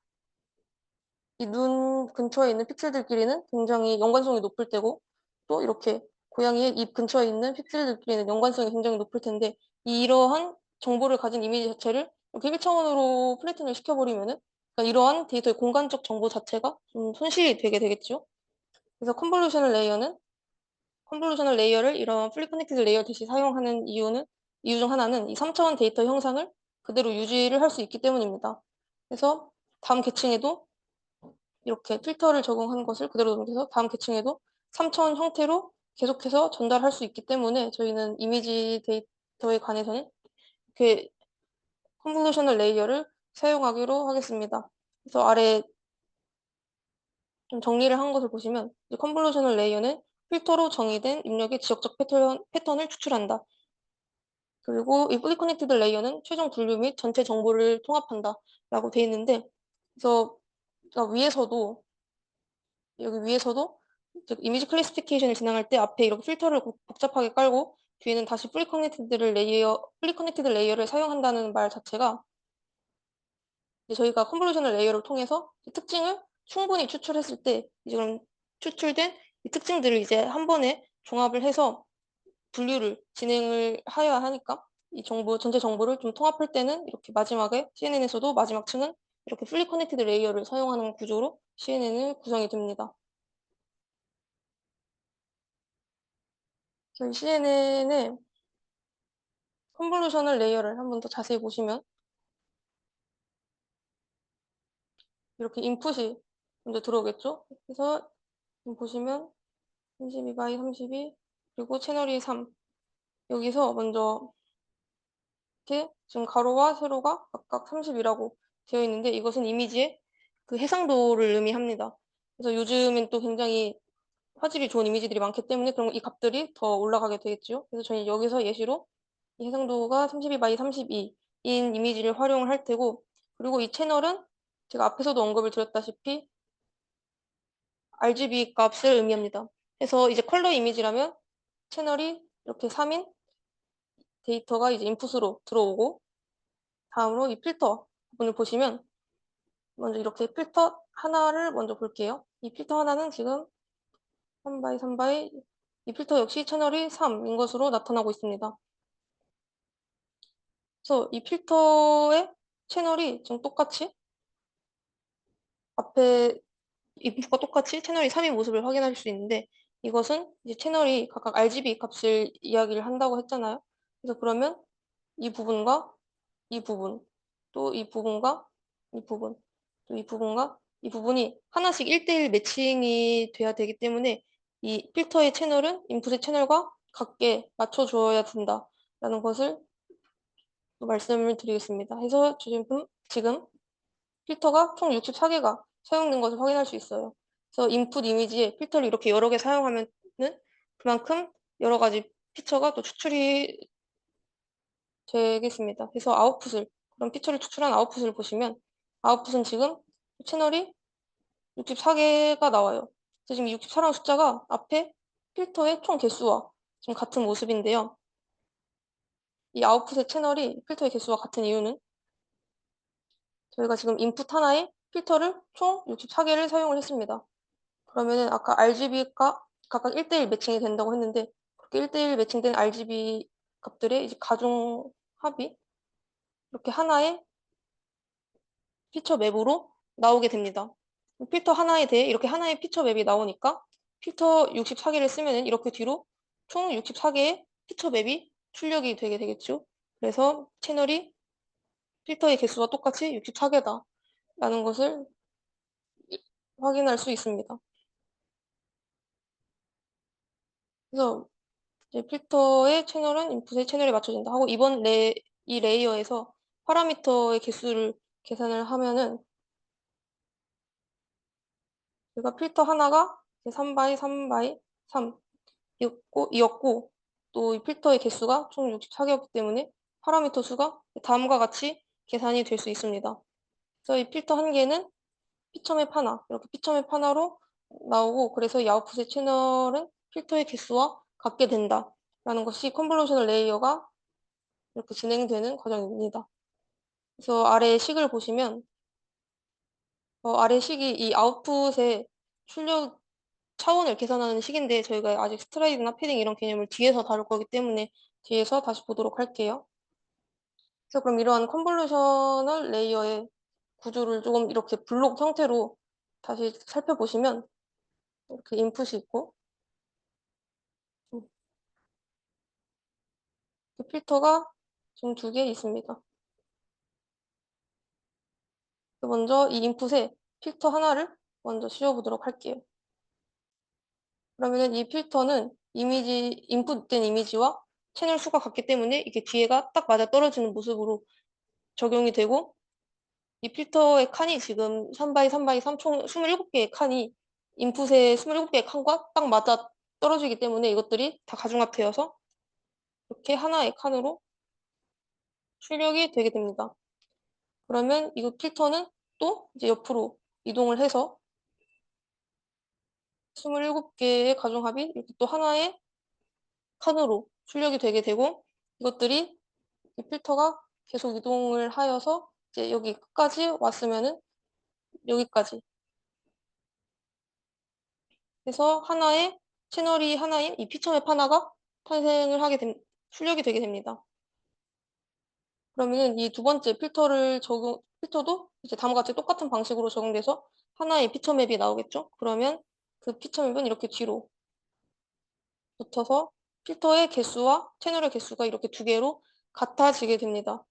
이 눈 근처에 있는 픽셀들끼리는 굉장히 연관성이 높을 때고, 또 이렇게 고양이의 입 근처에 있는 픽셀들끼리는 연관성이 굉장히 높을 텐데, 이러한 정보를 가진 이미지 자체를 이렇게 1차원으로 플래팅을 시켜버리면은 그러니까 이러한 데이터의 공간적 정보 자체가 좀 손실이 되게 되겠죠. 그래서 컨볼루셔널 레이어를 이런 풀리 커넥티드 레이어 대시 사용하는 이유 중 하나는 이 3차원 데이터 형상을 그대로 유지를 할 수 있기 때문입니다. 그래서 다음 계층에도 이렇게 필터를 적용하는 것을 그대로 넘겨서 다음 계층에도 3차원 형태로 계속해서 전달할 수 있기 때문에 저희는 이미지 데이터에 관해서는 이렇게 컨볼루셔널 레이어를 사용하기로 하겠습니다. 그래서 아래 좀 정리를 한 것을 보시면 컨볼루셔널 레이어는 필터로 정의된 입력의 지역적 패턴을 추출한다. 그리고 이 fully connected 레이어는 최종 분류 및 전체 정보를 통합한다 라고 되어 있는데, 그래서 그러니까 위에서도 여기 위에서도 이제 이미지 클래시피케이션을 진행할 때 앞에 이렇게 필터를 복잡하게 깔고 뒤에는 다시 풀리 커넥티드 레이어를 사용한다는 말 자체가 이제 저희가 컨볼루셔널 레이어를 통해서 특징을 충분히 추출했을 때 이제 그럼 추출된 이 특징들을 이제 한 번에 종합을 해서 분류를 진행을 하여야 하니까 이 정보 전체 정보를 좀 통합할 때는 이렇게 마지막에 CNN에서도 마지막 층은 이렇게 풀리 커넥티드 레이어를 사용하는 구조로 CNN을 구성이 됩니다. 저희 CNN의 컨볼루셔널 레이어를 한 번 더 자세히 보시면 이렇게 인풋이 먼저 들어오겠죠? 그래서 보시면 32 바이 32 그리고 채널이 3 여기서 먼저 이렇게 지금 가로와 세로가 각각 30이라고 되어 있는데 이것은 이미지의 그 해상도를 의미합니다. 그래서 요즘엔 또 굉장히 화질이 좋은 이미지들이 많기 때문에 그럼 이 값들이 더 올라가게 되겠죠. 그래서 저희 여기서 예시로 이 해상도가 32 바이 32인 이미지를 활용을 할 테고 그리고 이 채널은 제가 앞에서도 언급을 드렸다시피 RGB 값을 의미합니다. 그래서 이제 컬러 이미지라면 채널이 이렇게 3인 데이터가 이제 인풋으로 들어오고 다음으로 이 필터 부분을 보시면 먼저 이렇게 필터 하나를 먼저 볼게요. 이 필터 하나는 지금 3바이 3바이 이 필터 역시 채널이 3인 것으로 나타나고 있습니다. 그래서 이 필터의 채널이 지금 똑같이 앞에 인풋과 똑같이 채널이 3인 모습을 확인할 수 있는데 이것은 이제 채널이 각각 RGB 값을 이야기를 한다고 했잖아요. 그래서 그러면 이 부분과 이 부분, 또 이 부분과 이 부분, 또 이 부분과 이 부분이 하나씩 1대1 매칭이 돼야 되기 때문에 이 필터의 채널은 인풋의 채널과 같게 맞춰줘야 된다라는 것을 또 말씀을 드리겠습니다. 해서 지금 필터가 총 64개가 사용된 것을 확인할 수 있어요. 그래서 인풋 이미지에 필터를 이렇게 여러 개 사용하면은 그만큼 여러 가지 피처가 또 추출이 되겠습니다. 그래서 그런 피처를 추출한 아웃풋을 보시면 아웃풋은 지금 채널이 64개가 나와요. 그래서 지금 64라는 숫자가 앞에 필터의 총 개수와 지금 같은 모습인데요. 이 아웃풋의 채널이 필터의 개수와 같은 이유는 저희가 지금 인풋 하나에 필터를 총 64개를 사용을 했습니다. 그러면은 아까 RGB가 각각 1대1 매칭이 된다고 했는데 그렇게 1대1 매칭된 RGB 값들의 이제 가중 합이 이렇게 하나의 피처 맵으로 나오게 됩니다. 필터 하나에 대해 이렇게 하나의 피처 맵이 나오니까 필터 64개를 쓰면은 이렇게 뒤로 총 64개의 피처 맵이 출력이 되게 되겠죠. 그래서 채널이 필터의 개수와 똑같이 64개다 라는 것을 확인할 수 있습니다. 그래서 이제 필터의 채널은 인풋의 채널에 맞춰진다 하고 이 레이어에서 파라미터의 개수를 계산을 하면은 제가 필터 하나가 3바이 3바이 3이었고 또 이 필터의 개수가 총 64개였기 때문에 파라미터 수가 다음과 같이 계산이 될 수 있습니다. 그래서 이 필터 한 개는 피처맵 하나 이렇게 피처맵 하나로 나오고 그래서 이 아웃풋의 채널은 필터의 개수와 같게 된다 라는 것이 컨볼루셔널 레이어가 이렇게 진행되는 과정입니다. 그래서 아래 식을 보시면 아래 식이 이 아웃풋의 출력 차원을 계산하는 식인데 저희가 아직 스트라이드나 패딩 이런 개념을 뒤에서 다룰 거기 때문에 뒤에서 다시 보도록 할게요. 그래서 그럼 이러한 컨볼루셔널 레이어의 구조를 조금 이렇게 블록 형태로 다시 살펴보시면 이렇게 인풋이 있고 필터가 지금 2개 있습니다. 먼저 이 인풋에 필터 하나를 먼저 씌워보도록 할게요. 그러면 이 필터는 인풋된 이미지와 채널 수가 같기 때문에 이게 뒤에가 딱 맞아 떨어지는 모습으로 적용이 되고 이 필터의 칸이 지금 3바이 3바이 3 총 27개의 칸이 인풋의 27개의 칸과 딱 맞아 떨어지기 때문에 이것들이 다 가중합되어서 이렇게 하나의 칸으로 출력이 되게 됩니다. 그러면 이 필터는 또 이제 옆으로 이동을 해서 27개의 가중합이 이렇게 또 하나의 칸으로 출력이 되게 되고, 이것들이 이 필터가 계속 이동을 하여서 이제 여기 끝까지 왔으면은 여기까지 해서 하나의 채널이 하나인 이 피처맵 하나가 탄생을 하게 출력이 되게 됩니다. 그러면은 이 두 번째 필터도 이제 다음과 같이 똑같은 방식으로 적용돼서 하나의 피처맵이 나오겠죠? 그러면 그 피처맵은 이렇게 뒤로 붙어서 필터의 개수와 채널의 개수가 이렇게 두 개로 같아지게 됩니다.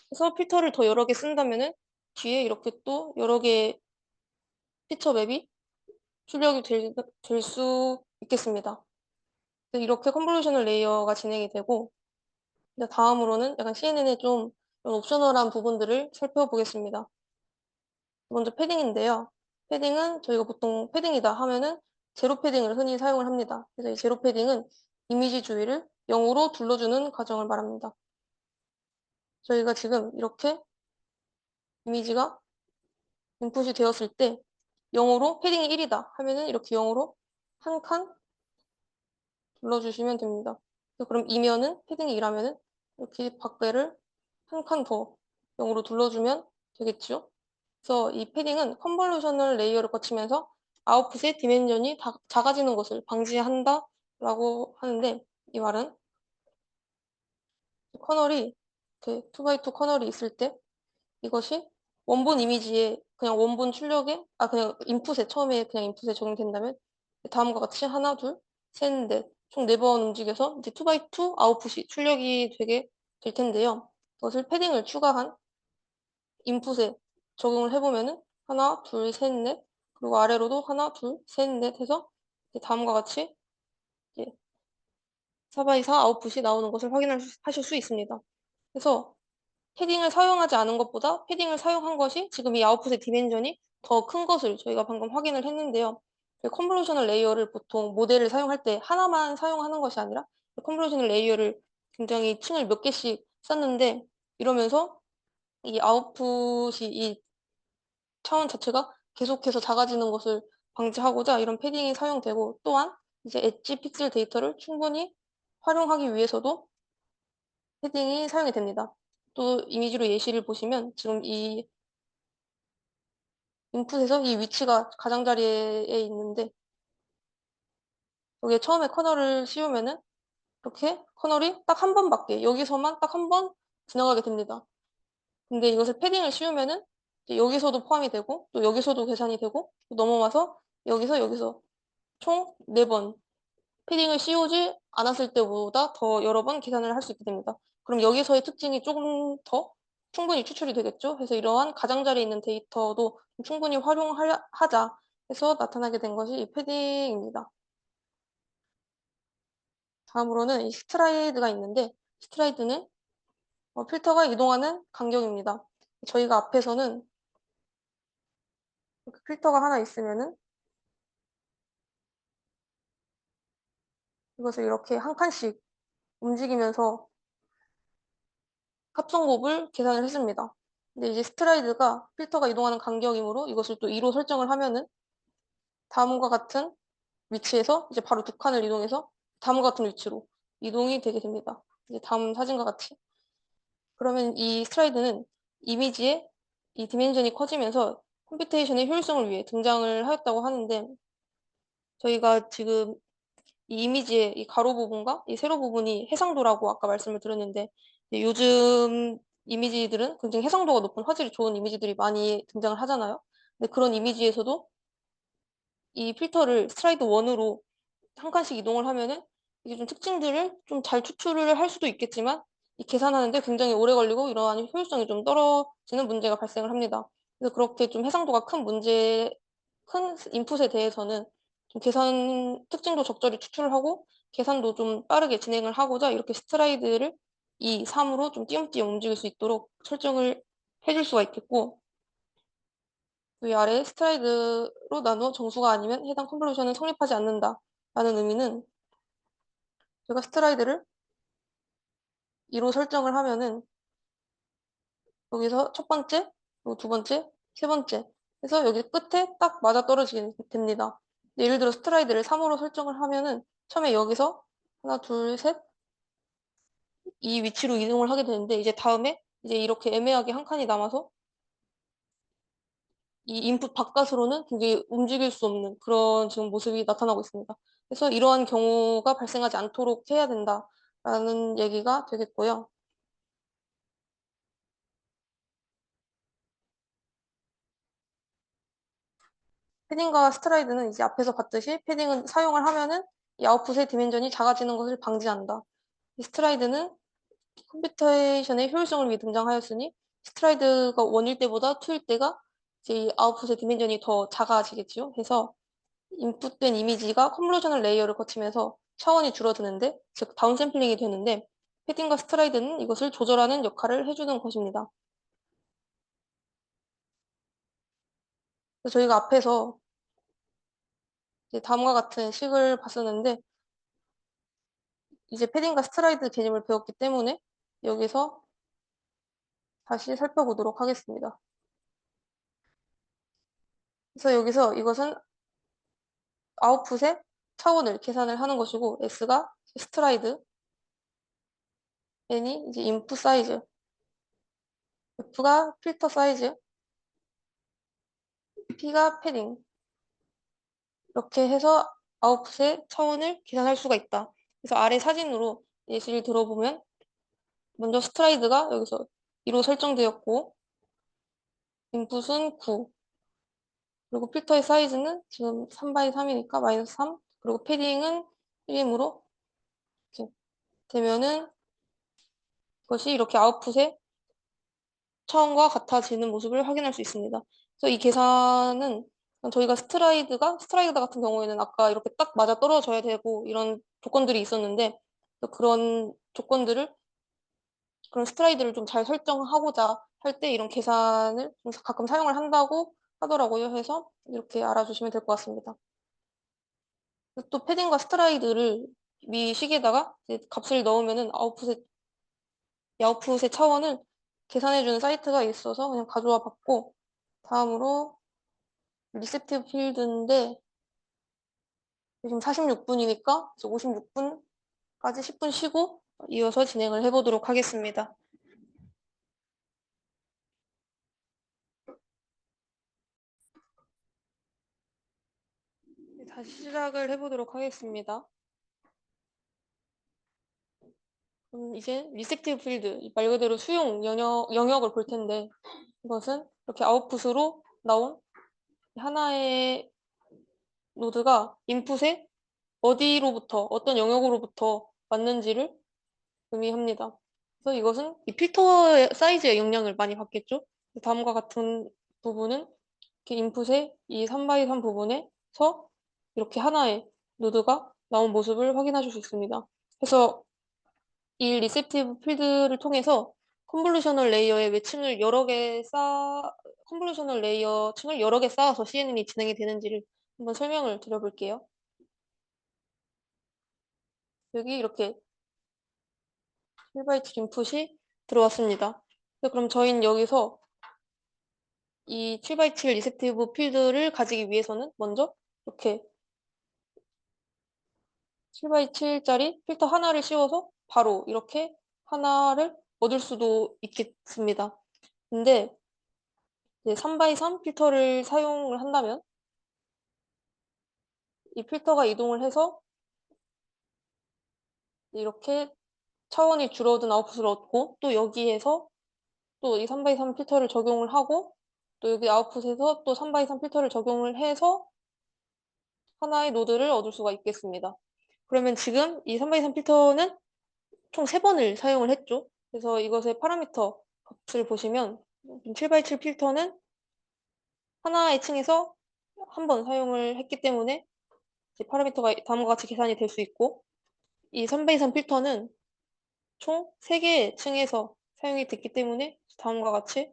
그래서 필터를 더 여러 개 쓴다면은 뒤에 이렇게 또 여러 개의 피처맵이 출력이 될 수 있겠습니다. 이렇게 컨볼루셔널 레이어가 진행이 되고, 이제 다음으로는 약간 CNN의 좀 이런 옵셔널한 부분들을 살펴보겠습니다. 먼저 패딩인데요. 패딩은 저희가 보통 패딩이다 하면은 제로 패딩을 흔히 사용을 합니다. 그래서 이 제로 패딩은 이미지 주위를 0으로 둘러주는 과정을 말합니다. 저희가 지금 이렇게 이미지가 인풋이 되었을 때 0으로 패딩이 1이다 하면은 이렇게 0으로 한 칸 둘러주시면 됩니다. 그럼 이면은 패딩이 2라면은 이렇게 밖에를 한 칸 더 0으로 둘러주면 되겠죠. 그래서 이 패딩은 컨볼루셔널 레이어를 거치면서 아웃풋의 디멘전이 작아지는 것을 방지한다라고 하는데, 이 말은 커널이 이렇게 2x2 커널이 있을 때 이것이 원본 이미지에 그냥 원본 출력에 그냥 인풋에 처음에 그냥 인풋에 적용된다면 다음과 같이 하나, 둘, 셋, 넷 총 4번 움직여서 이제 2x2 아웃풋이 출력이 되게 될 텐데요. 그것을 패딩을 추가한 인풋에 적용을 해보면은 하나, 둘, 셋, 넷 그리고 아래로도 하나, 둘, 셋, 넷 해서 다음과 같이 4x4 아웃풋이 나오는 것을 확인하실 수 있습니다. 그래서 패딩을 사용하지 않은 것보다 패딩을 사용한 것이 지금 이 아웃풋의 디멘전이 더 큰 것을 저희가 방금 확인을 했는데요. 컨볼루셔널 레이어를 보통 모델을 사용할 때 하나만 사용하는 것이 아니라 컨볼루셔널 레이어를 굉장히 층을 몇 개씩 쌓는데, 이러면서 이 아웃풋이 이 차원 자체가 계속해서 작아지는 것을 방지하고자 이런 패딩이 사용되고, 또한 이제 엣지 픽셀 데이터를 충분히 활용하기 위해서도 패딩이 사용이 됩니다. 또 이미지로 예시를 보시면 지금 이 인풋에서 이 위치가 가장자리에 있는데, 여기에 처음에 커널을 씌우면은 이렇게 커널이 딱 한 번밖에 여기서만 딱 한 번 지나가게 됩니다. 근데 이것을 패딩을 씌우면은 이제 여기서도 포함이 되고 또 여기서도 계산이 되고 또 넘어와서 여기서 총 4번 패딩을 씌우지 않았을 때보다 더 여러 번 계산을 할 수 있게 됩니다. 그럼 여기서의 특징이 조금 더 충분히 추출이 되겠죠. 그래서 이러한 가장자리에 있는 데이터도 충분히 활용하자 해서 나타나게 된 것이 이 패딩입니다. 다음으로는 이 스트라이드가 있는데, 스트라이드는 필터가 이동하는 간격입니다. 저희가 앞에서는 이렇게 필터가 하나 있으면은 이것을 이렇게 한 칸씩 움직이면서 합성곱을 계산을 했습니다. 근데 이제 스트라이드가 필터가 이동하는 간격이므로 이것을 또 2로 설정을 하면은 다음과 같은 위치에서 이제 바로 2칸을 이동해서 다음과 같은 위치로 이동이 되게 됩니다. 이제 다음 사진과 같이. 그러면 이 스트라이드는 이미지의 이 디멘전이 커지면서 컴퓨테이션의 효율성을 위해 등장을 하였다고 하는데, 저희가 지금 이 이미지의 이 가로 부분과 이 세로 부분이 해상도라고 아까 말씀을 드렸는데, 요즘 이미지들은 굉장히 해상도가 높은 화질이 좋은 이미지들이 많이 등장을 하잖아요. 근데 그런 이미지에서도 이 필터를 스트라이드 1으로 한 칸씩 이동을 하면은 이게 좀 특징들을 좀 잘 추출을 할 수도 있겠지만 이 계산하는데 굉장히 오래 걸리고 이러한 효율성이 좀 떨어지는 문제가 발생을 합니다. 그래서 그렇게 좀 해상도가 큰 인풋에 대해서는 좀 계산 특징도 적절히 추출을 하고 계산도 좀 빠르게 진행을 하고자 이렇게 스트라이드를 2, 3으로 좀 띄엄띄엄 움직일 수 있도록 설정을 해줄 수가 있겠고, 위 아래 스트라이드로 나누어 정수가 아니면 해당 컨볼루션은 성립하지 않는다 라는 의미는, 제가 스트라이드를 2로 설정을 하면은 여기서 첫 번째, 그리고 두 번째, 세 번째 그래서 여기 끝에 딱 맞아떨어지게 됩니다. 예를 들어 스트라이드를 3으로 설정을 하면은 처음에 여기서 하나, 둘, 셋, 이 위치로 이동을 하게 되는데 이제 다음에 이제 이렇게 애매하게 한 칸이 남아서 이 인풋 바깥으로는 굉장히 움직일 수 없는 그런 지금 모습이 나타나고 있습니다. 그래서 이러한 경우가 발생하지 않도록 해야 된다라는 얘기가 되겠고요. 패딩과 스트라이드는 이제 앞에서 봤듯이 패딩은 사용을 하면은 이 아웃풋의 디멘전이 작아지는 것을 방지한다. 이 스트라이드는 컴퓨테이션의 효율성을 위해 등장하였으니 스트라이드가 1일 때보다 2일 때가 이제 이 아웃풋의 디멘전이 더 작아지겠지요. 그래서 인풋된 이미지가 컨볼루셔널 레이어를 거치면서 차원이 줄어드는데, 즉 다운샘플링이 되는데 패딩과 스트라이드는 이것을 조절하는 역할을 해주는 것입니다. 그래서 저희가 앞에서 이제 다음과 같은 식을 봤었는데 이제 패딩과 스트라이드 개념을 배웠기 때문에 여기서 다시 살펴보도록 하겠습니다. 그래서 여기서 이것은 아웃풋의 차원을 계산을 하는 것이고 S가 스트라이드, N이 이제 인풋 사이즈, F가 필터 사이즈, P가 패딩. 이렇게 해서 아웃풋의 차원을 계산할 수가 있다. 그래서 아래 사진으로 예시를 들어보면 먼저 스트라이드가 여기서 2로 설정되었고 인풋은 9, 그리고 필터의 사이즈는 지금 3x3이니까 마이너스 3, 그리고 패딩은 1이므로 이렇게 되면은 그것이 이렇게 아웃풋의 차원과 같아지는 모습을 확인할 수 있습니다. 그래서 이 계산은 저희가 스트라이드 같은 경우에는 아까 이렇게 딱 맞아 떨어져야 되고 이런 조건들이 있었는데 그런 조건들을 그런 스트라이드를 좀 잘 설정하고자 할 때 이런 계산을 좀 가끔 사용을 한다고 하더라고요. 해서 이렇게 알아주시면 될 것 같습니다. 또 패딩과 스트라이드를 미식에다가 이제 값을 넣으면은 아웃풋의 차원을 계산해주는 사이트가 있어서 그냥 가져와 봤고, 다음으로 리셉티브 필드인데 지금 46분이니까 56분까지 10분 쉬고 이어서 진행을 해보도록 하겠습니다. 다시 시작을 해보도록 하겠습니다. 이제 리셉티브 필드, 말 그대로 수용 영역을 볼 텐데 이것은 이렇게 아웃풋으로 나온 하나의 노드가 인풋에 어디로부터 어떤 영역으로부터 왔는지를 의미합니다. 그래서 이것은 이 필터 사이즈의 영향을 많이 받겠죠. 다음과 같은 부분은 이렇게 인풋의 이 3x3 부분에서 이렇게 하나의 노드가 나온 모습을 확인하실 수 있습니다. 그래서 이 리셉티브 필드를 통해서 컨볼루셔널 레이어의 외층을 여러 개 컨볼루셔널 레이어 층을 여러 개 쌓아서 CNN이 진행이 되는지를 한번 설명을 드려볼게요. 여기 이렇게 1x7 인풋이 들어왔습니다. 그럼 저희는 여기서 이 7x7 리셉티브 필드를 가지기 위해서는 먼저 이렇게 7x7짜리 필터 하나를 씌워서 바로 이렇게 하나를 얻을 수도 있겠습니다. 근데 이제 3x3 필터를 사용을 한다면 이 필터가 이동을 해서 이렇게 차원이 줄어든 아웃풋을 얻고 또 여기에서 또 이 3x3 필터를 적용을 하고 또 여기 아웃풋에서 또 3x3 필터를 적용을 해서 하나의 노드를 얻을 수가 있겠습니다. 그러면 지금 이 3x3 필터는 총 3번을 사용을 했죠. 그래서 이것의 파라미터 값을 보시면 7x7 필터는 하나의 층에서 한 번 사용을 했기 때문에 파라미터가 다음과 같이 계산이 될 수 있고 이 3x3 필터는 총 3개의 층에서 사용이 됐기 때문에 다음과 같이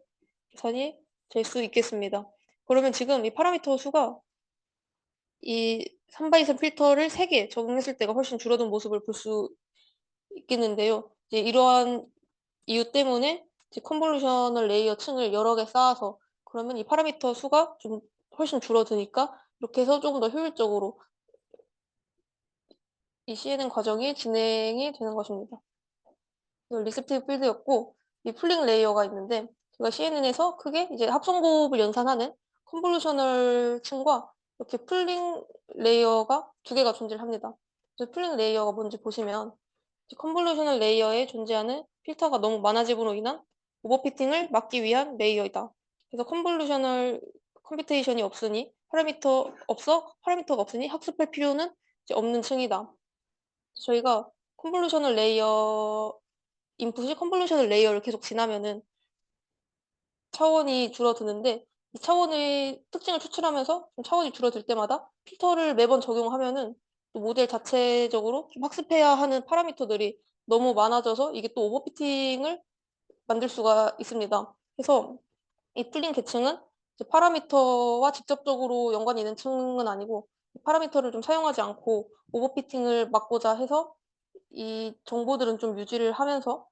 계산이 될 수 있겠습니다. 그러면 지금 이 파라미터 수가 이 3x3 필터를 3개 적용했을 때가 훨씬 줄어든 모습을 볼 수 있겠는데요. 이제 이러한 이유 때문에 이제 컨볼루셔널 레이어 층을 여러 개 쌓아서 그러면 이 파라미터 수가 좀 훨씬 줄어드니까 이렇게 해서 조금 더 효율적으로 이 CNN 과정이 진행이 되는 것입니다. 리셉티브 필드였고, 이 풀링 레이어가 있는데, 제가 CNN에서 크게 이제 합성곱을 연산하는 컨볼루셔널 층과 이렇게 풀링 레이어가 두 개가 존재를 합니다. 그래서 풀링 레이어가 뭔지 보시면, 컨볼루셔널 레이어에 존재하는 필터가 너무 많아짐으로 인한 오버피팅을 막기 위한 레이어이다. 그래서 컨볼루셔널 컴퓨테이션이 없으니 파라미터가 없으니 학습할 필요는 이제 없는 층이다. 저희가 컨볼루셔널 레이어 인풋이 컨볼루셔널 레이어를 계속 지나면은 차원이 줄어드는데 이 차원의 특징을 추출하면서 좀 차원이 줄어들 때마다 필터를 매번 적용하면은 또 모델 자체적으로 좀 학습해야 하는 파라미터들이 너무 많아져서 이게 또 오버피팅을 만들 수가 있습니다. 그래서 이 풀링 계층은 이제 파라미터와 직접적으로 연관이 있는 층은 아니고 파라미터를 좀 사용하지 않고 오버피팅을 막고자 해서 이 정보들은 좀 유지를 하면서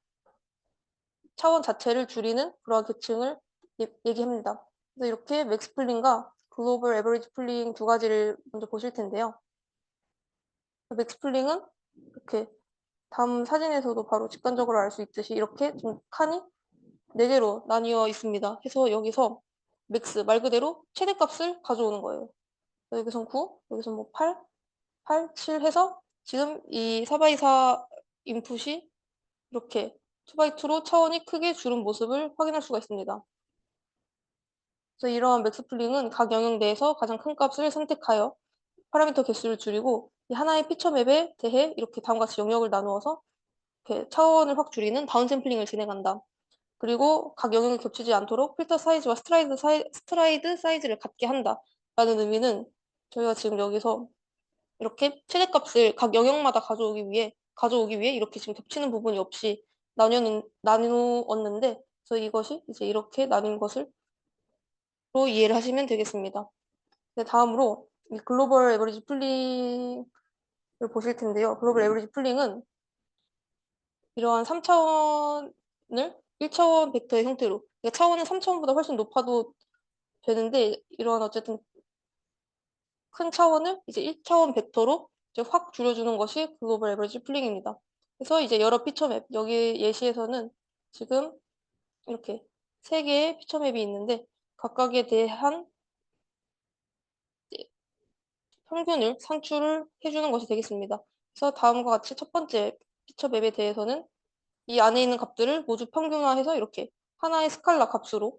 차원 자체를 줄이는 그러한 계층을 얘기합니다. 그래서 이렇게 맥스 풀링과 글로벌 에버리지 풀링 두 가지를 먼저 보실 텐데요. 맥스 풀링은 이렇게 다음 사진에서도 바로 직관적으로 알 수 있듯이 이렇게 좀 칸이 4개로 나뉘어 있습니다. 해서 여기서 맥스 말 그대로 최대값을 가져오는 거예요. 여기선 9, 여기선 뭐 8, 8, 7 해서 지금 이 4x4 인풋이 이렇게 2x2로 차원이 크게 줄은 모습을 확인할 수가 있습니다. 그래서 이러한 맥스풀링은 각 영역 내에서 가장 큰 값을 선택하여 파라미터 개수를 줄이고 이 하나의 피처 맵에 대해 이렇게 다음과 같이 영역을 나누어서 이렇게 차원을 확 줄이는 다운샘플링을 진행한다. 그리고 각 영역이 겹치지 않도록 필터 사이즈와 스트라이드 사이즈를 같게 한다. 라는 의미는 저희가 지금 여기서 이렇게 최대값을 각 영역마다 가져오기 위해 이렇게 지금 겹치는 부분이 없이 나누었는데 그래서 이것이 이제 이렇게 나뉜 것을 로 이해를 하시면 되겠습니다. 네, 다음으로 이 글로벌 에버리지 풀링을 보실 텐데요. 글로벌 에버리지 풀링은 이러한 3차원을 1차원 벡터의 형태로 그러니까 차원은 3차원보다 훨씬 높아도 되는데 이러한 어쨌든 큰 차원을 이제 1차원 벡터로 이제 확 줄여주는 것이 글로벌 에버리지 풀링입니다. 그래서 이제 여러 피처맵 여기 예시에서는 지금 이렇게 3개의 피처맵이 있는데 각각에 대한 평균을 산출을 해주는 것이 되겠습니다. 그래서 다음과 같이 첫 번째 피처 맵에 대해서는 이 안에 있는 값들을 모두 평균화해서 이렇게 하나의 스칼라 값으로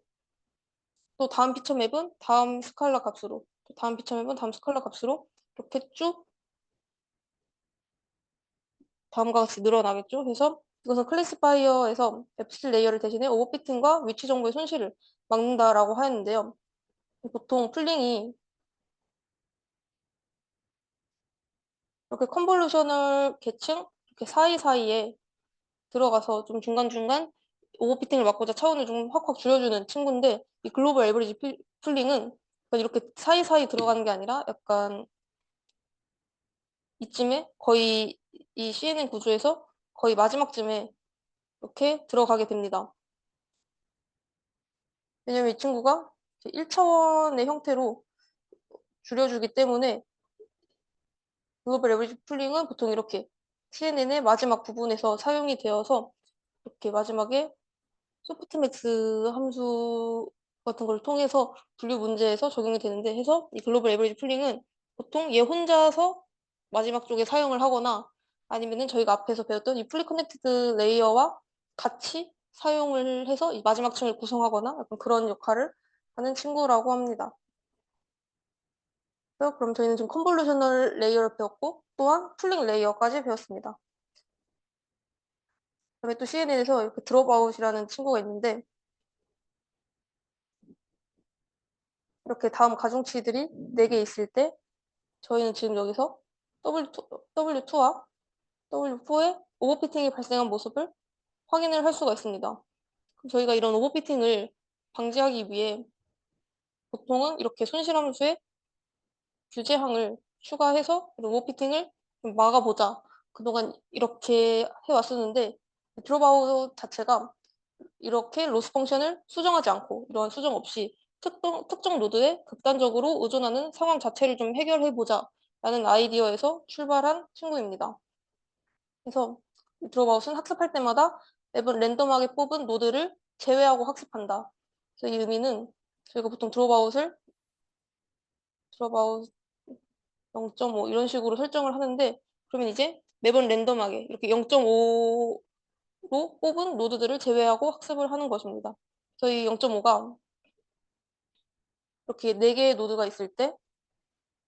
또 다음 피처 맵은 다음 스칼라 값으로 또 다음 피처 맵은 다음 스칼라 값으로 이렇게 쭉 다음과 같이 늘어나겠죠. 그래서 이것은 클래시파이어에서 F7 레이어를 대신해 오버피팅과 위치 정보의 손실을 막는다라고 하였는데요. 보통 풀링이 이렇게 컨볼루셔널 계층 이렇게 사이사이에 들어가서 좀 중간중간 오버피팅을 막고자 차원을 좀 확확 줄여주는 친구인데 이 글로벌 에버리지 풀링은 이렇게 사이사이 들어가는 게 아니라 약간 이쯤에 거의 이 CNN 구조에서 거의 마지막쯤에 이렇게 들어가게 됩니다. 왜냐면 이 친구가 1차원의 형태로 줄여주기 때문에 글로벌 에버리지 풀링은 보통 이렇게 CNN의 마지막 부분에서 사용이 되어서 이렇게 마지막에 소프트맥스 함수 같은 걸 통해서 분류 문제에서 적용이 되는데 해서 이 글로벌 에버리지 풀링은 보통 얘 혼자서 마지막 쪽에 사용을 하거나 아니면은 저희가 앞에서 배웠던 이 풀리 커넥티드 레이어와 같이 사용을 해서 이 마지막 층을 구성하거나 약간 그런 역할을 하는 친구라고 합니다. 그럼 저희는 지금 컨볼루셔널 레이어를 배웠고 또한 풀링 레이어까지 배웠습니다. 그다음에 또 CNN에서 이렇게 드롭아웃이라는 친구가 있는데 이렇게 다음 가중치들이 4개 있을 때 저희는 지금 여기서 W2와 W4의 오버피팅이 발생한 모습을 확인을 할 수가 있습니다. 그럼 저희가 이런 오버피팅을 방지하기 위해 보통은 이렇게 손실함수에 규제항을 추가해서 오버피팅을 좀 막아보자. 그동안 이렇게 해왔었는데 드롭아웃 자체가 이렇게 로스 펑션을 수정하지 않고 이러한 수정 없이 특정 노드에 극단적으로 의존하는 상황 자체를 좀 해결해보자 라는 아이디어에서 출발한 친구입니다. 그래서 드롭아웃은 학습할 때마다 매번 랜덤하게 뽑은 노드를 제외하고 학습한다. 그래서 이 의미는 저희가 보통 드롭아웃 0.5 이런 식으로 설정을 하는데, 그러면 이제 매번 랜덤하게 이렇게 0.5로 뽑은 노드들을 제외하고 학습을 하는 것입니다. 저희 0.5가 이렇게 4개의 노드가 있을 때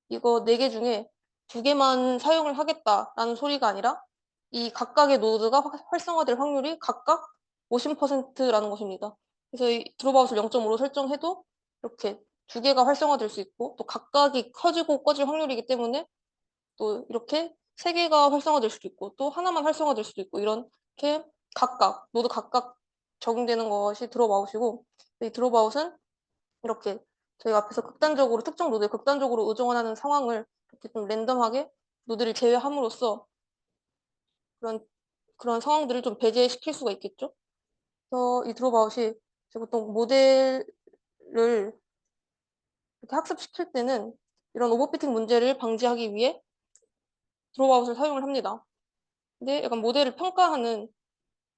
이거 4개 중에 2개만 사용을 하겠다라는 소리가 아니라 이 각각의 노드가 활성화될 확률이 각각 50%라는 것입니다. 그래서 이 드롭아웃을 0.5로 설정해도 이렇게 2개가 활성화될 수 있고, 또 각각이 커지고 꺼질 확률이기 때문에 또 이렇게 3개가 활성화될 수도 있고 또 하나만 활성화될 수도 있고, 이렇게 각각 노드 각각 적용되는 것이 드롭아웃이고, 이 드롭아웃은 이렇게 저희가 앞에서 극단적으로 특정 노드에 극단적으로 의존하는 상황을 이렇게 좀 랜덤하게 노드를 제외함으로써 그런 상황들을 좀 배제시킬 수가 있겠죠. 그래서 이 드롭아웃이 보통 모델을 이렇게 학습시킬 때는 이런 오버피팅 문제를 방지하기 위해 드롭아웃을 사용을 합니다. 근데 약간 모델을 평가하는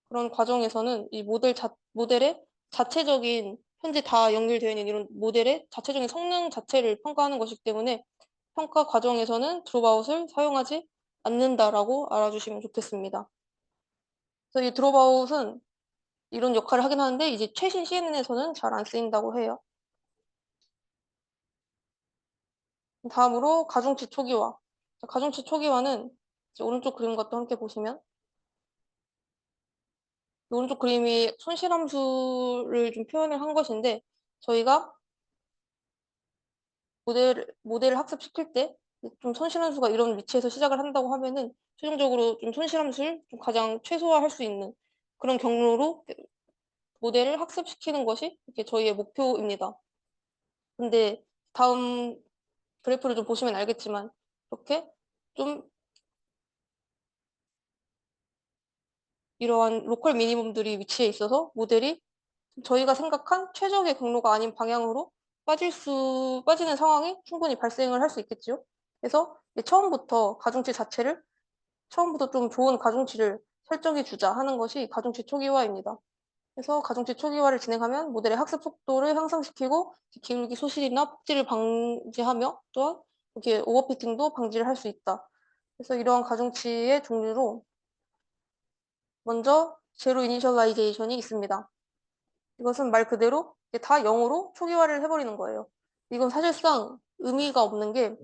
그런 과정에서는 이 모델의 자체적인 현재 다 연결되어 있는 이런 모델의 자체적인 성능 자체를 평가하는 것이기 때문에 평가 과정에서는 드롭아웃을 사용하지 않는다라고 알아주시면 좋겠습니다. 그래서 이 드롭아웃은 이런 역할을 하긴 하는데 이제 최신 CNN에서는 잘 안 쓰인다고 해요. 다음으로 가중치 초기화. 가중치 초기화는 오른쪽 그림과 또 함께 보시면 오른쪽 그림이 손실함수를 좀 표현을 한 것인데, 저희가 모델을 학습시킬 때 좀 손실함수가 이런 위치에서 시작을 한다고 하면은 최종적으로 좀 손실함수를 좀 가장 최소화할 수 있는 그런 경로로 모델을 학습시키는 것이 이렇게 저희의 목표입니다. 근데 다음 그래프를 좀 보시면 알겠지만 이렇게 좀 이러한 로컬 미니멈들이 위치해 있어서 모델이 저희가 생각한 최적의 경로가 아닌 방향으로 빠지는 상황이 충분히 발생을 할 수 있겠죠. 그래서 처음부터 가중치 자체를 처음부터 좀 좋은 가중치를 설정해 주자 하는 것이 가중치 초기화입니다. 그래서 가중치 초기화를 진행하면 모델의 학습 속도를 향상시키고 기울기 소실이나 폭지를 방지하며 또한 이렇게 오버피팅도 방지를 할 수 있다. 그래서 이러한 가중치의 종류로 먼저 제로 이니셜라이제이션이 있습니다. 이것은 말 그대로 다 0으로 초기화를 해버리는 거예요. 이건 사실상 의미가 없는 게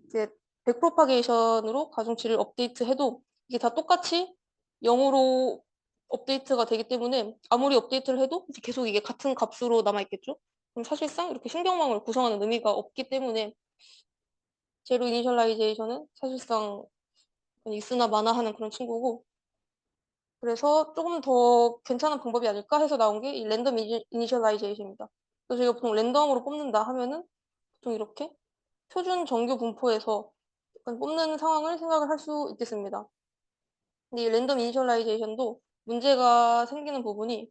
이제 백프로파게이션으로 가중치를 업데이트해도 이게 다 똑같이 0으로 업데이트가 되기 때문에 아무리 업데이트를 해도 이제 계속 이게 같은 값으로 남아있겠죠. 그럼 사실상 이렇게 신경망을 구성하는 의미가 없기 때문에 제로 이니셜라이제이션은 사실상 있으나 마나 하는 그런 친구고, 그래서 조금 더 괜찮은 방법이 아닐까 해서 나온 게 이 랜덤 이니셜라이제이션입니다. 그래서 저희가 보통 랜덤으로 뽑는다 하면은 보통 이렇게 표준 정규 분포에서 약간 뽑는 상황을 생각을 할 수 있겠습니다. 근데 이 랜덤 이니셜라이제이션도 문제가 생기는 부분이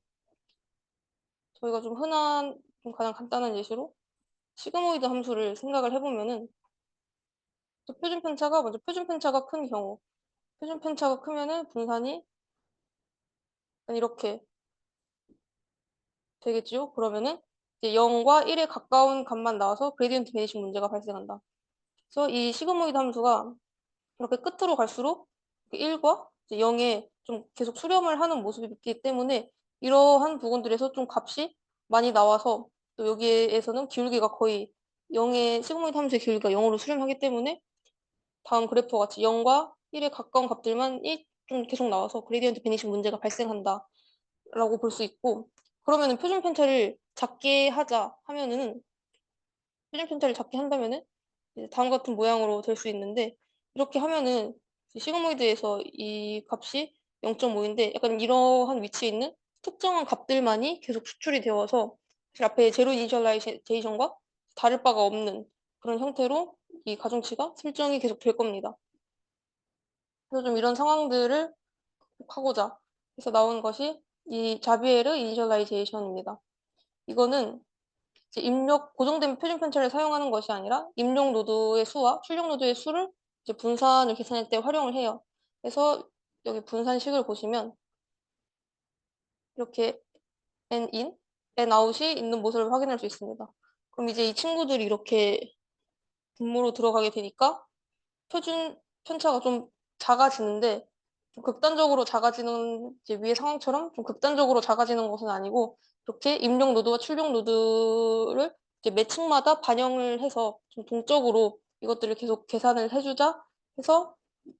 저희가 좀 흔한 좀 가장 간단한 예시로 시그모이드 함수를 생각을 해보면은 표준 편차가 큰 경우, 표준 편차가 크면은 분산이 이렇게 되겠지요. 그러면은 이제 0과 1에 가까운 값만 나와서 그레디언트 베니싱 문제가 발생한다. 그래서 이 시그모이드 함수가 이렇게 끝으로 갈수록 1과 0에 좀 계속 수렴을 하는 모습이 있기 때문에 이러한 부분들에서 좀 값이 많이 나와서 또 여기에서는 기울기가 거의 0의 시그모이드 함수의 기울기가 0으로 수렴하기 때문에 다음 그래프와 같이 0과 1에 가까운 값들만이 좀 계속 나와서 그레디언트 베니싱 문제가 발생한다 라고 볼 수 있고, 그러면은 표준 편차를 작게 하자 하면은 표준 편차를 작게 한다면은 이제 다음 같은 모양으로 될 수 있는데, 이렇게 하면은 시그모이드에서 이 값이 0.5인데 약간 이러한 위치에 있는 특정한 값들만이 계속 수출이 되어서 사실 앞에 제로 이니셜라이제이션과 다를 바가 없는 그런 형태로 이 가중치가 설정이 계속 될 겁니다. 그래서 좀 이런 상황들을 하고자 해서 나온 것이 이 자비에르 이니셜라이제이션입니다. 이거는 이제 입력 고정된 표준 편차를 사용하는 것이 아니라 입력 노드의 수와 출력 노드의 수를 이제 분산을 계산할 때 활용을 해요. 그래서 여기 분산식을 보시면 이렇게 n in, n out이 있는 모습을 확인할 수 있습니다. 그럼 이제 이 친구들이 이렇게 분모로 들어가게 되니까 표준 편차가 좀 작아지는데 좀 극단적으로 작아지는 이제 위의 상황처럼 좀 극단적으로 작아지는 것은 아니고 이렇게 입력 노드와 출력 노드를 이제 매층마다 반영을 해서 좀 동적으로 이것들을 계속 계산을 해주자 해서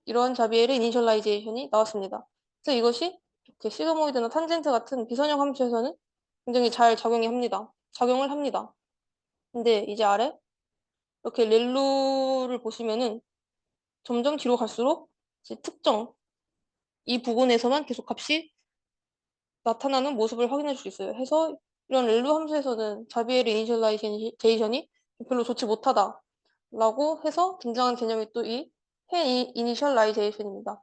이런 자비엘의 이니셜라이제이션이 나왔습니다. 그래서 이것이 이렇게 시그모이드나 탄젠트 같은 비선형 함수에서는 굉장히 잘 작용을 합니다. 근데 이제 아래 이렇게 렐루를 보시면은 점점 뒤로 갈수록 이제 특정 이 부분에서만 계속 값이 나타나는 모습을 확인할 수 있어요. 해서 이런 렐루 함수에서는 자비에르 이니셜라이제이션이 별로 좋지 못하다라고 해서 등장한 개념이 또 이 이니셜라이제이션입니다.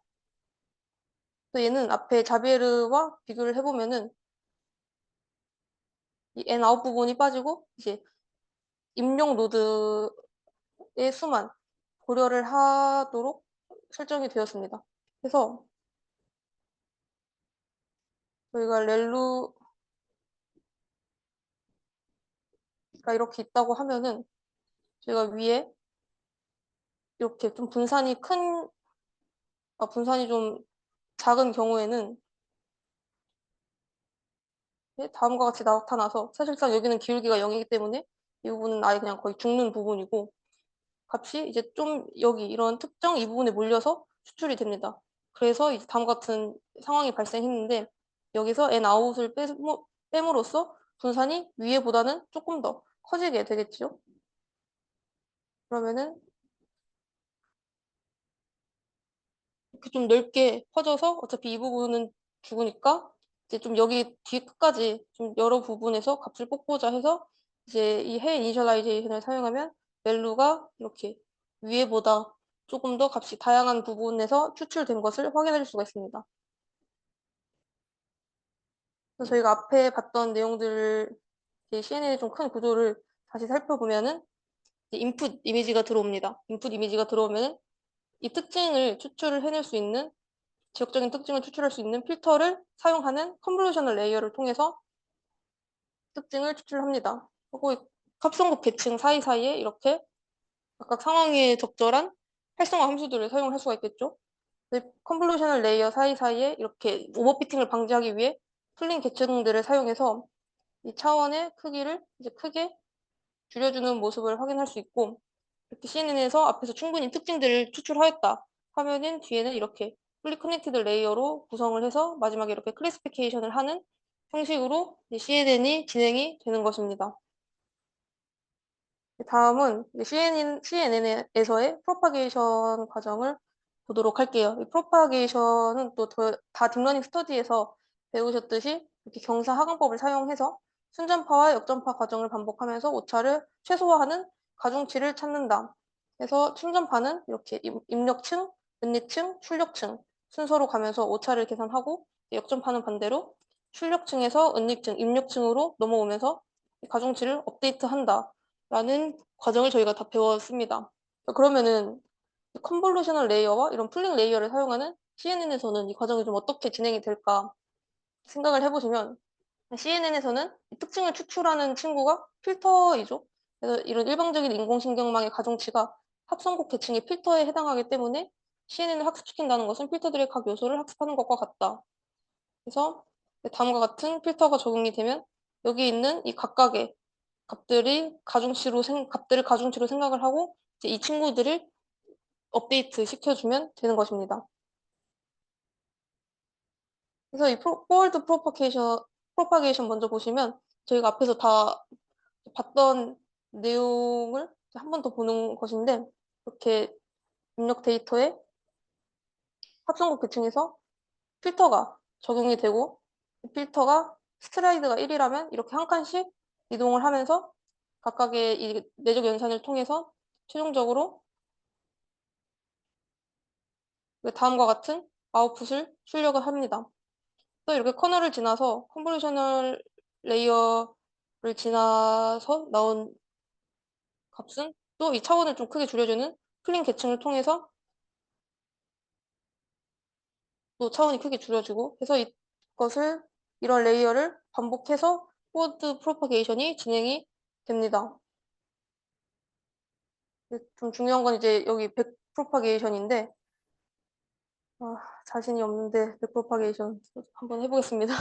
또 얘는 앞에 자비에르와 비교를 해보면은 이 n 아웃 부분이 빠지고 이제 입력 노드의 수만 고려를 하도록 설정이 되었습니다. 그래서 저희가 렐루가 이렇게 있다고 하면은 저희가 위에 이렇게 좀 분산이 좀 작은 경우에는 다음과 같이 나타나서 사실상 여기는 기울기가 0이기 때문에 이 부분은 아예 그냥 거의 죽는 부분이고 값이 이제 좀 여기 이런 특정 이 부분에 몰려서 추출이 됩니다. 그래서 이제 다음과 같은 상황이 발생했는데 여기서 n 아웃을 뺨으로써 분산이 위에보다는 조금 더 커지게 되겠죠. 그러면은 이렇게 좀 넓게 퍼져서 어차피 이 부분은 죽으니까 이제 좀 여기 뒤 끝까지 좀 여러 부분에서 값을 뽑고자 해서 이제 이 해 이니셜라이제이션을 사용하면 밸류가 이렇게 위에보다 조금 더 값이 다양한 부분에서 추출된 것을 확인할 수가 있습니다. 그래서 저희가 앞에 봤던 내용들을 CNN의 좀 큰 구조를 다시 살펴보면은 인풋 이미지가 들어옵니다. 인풋 이미지가 들어오면은 이 특징을 추출을 해낼 수 있는 지역적인 특징을 추출할 수 있는 필터를 사용하는 컨볼루셔널 레이어를 통해서 특징을 추출합니다. 그리고 합성국 계층 사이사이에 이렇게 각각 상황에 적절한 활성화 함수들을 사용할 수가 있겠죠. 컨볼루셔널 레이어 사이사이에 이렇게 오버피팅을 방지하기 위해 풀린 계층들을 사용해서 이 차원의 크기를 이제 크게 줄여주는 모습을 확인할 수 있고 이렇게 CNN에서 앞에서 충분히 특징들을 추출하였다 하면은 뒤에는 이렇게 풀리 커넥티드 레이어로 구성을 해서 마지막에 이렇게 클래시피케이션을 하는 형식으로 CNN이 진행이 되는 것입니다. 다음은 CNN에서의 프로파게이션 과정을 보도록 할게요. 이 프로파게이션은 또 다 딥러닝 스터디에서 배우셨듯이 이렇게 경사하강법을 사용해서 순전파와 역전파 과정을 반복하면서 오차를 최소화하는 가중치를 찾는다. 그래서 순전파는 이렇게 입력층, 은리층, 출력층 순서로 가면서 오차를 계산하고 역전파는 반대로 출력층에서 은리층, 입력층으로 넘어오면서 가중치를 업데이트한다. 라는 과정을 저희가 다 배웠습니다. 그러면은 컨볼루셔널 레이어와 이런 풀링 레이어를 사용하는 CNN에서는 이 과정이 좀 어떻게 진행이 될까 생각을 해보시면 CNN에서는 특징을 추출하는 친구가 필터이죠. 그래서 이런 일방적인 인공신경망의 가중치가 합성국 계층의 필터에 해당하기 때문에 CNN을 학습시킨다는 것은 필터들의 각 요소를 학습하는 것과 같다. 그래서 다음과 같은 필터가 적용이 되면 여기 있는 이 각각의 값들을 가중치로 생각을 하고 이제 이 친구들을 업데이트 시켜주면 되는 것입니다. 그래서 이 포월드 프로파게이션 먼저 보시면 저희가 앞에서 다 봤던 내용을 한 번 더 보는 것인데 이렇게 입력 데이터에 합성국 계층에서 필터가 적용이 되고 필터가 스트라이드가 1이라면 이렇게 한 칸씩 이동을 하면서 각각의 이 내적 연산을 통해서 최종적으로 다음과 같은 아웃풋을 출력을 합니다. 또 이렇게 커널을 지나서 컨볼루셔널 레이어 지나서 나온 값은 또 이 차원을 좀 크게 줄여주는 플린 계층을 통해서 또 차원이 크게 줄여지고 해서 이것을 이런 레이어를 반복해서 포워드 프로파게이션이 진행이 됩니다. 좀 중요한 건 이제 여기 백 프로파게이션인데 자신이 없는데 백 프로파게이션 한번 해보겠습니다.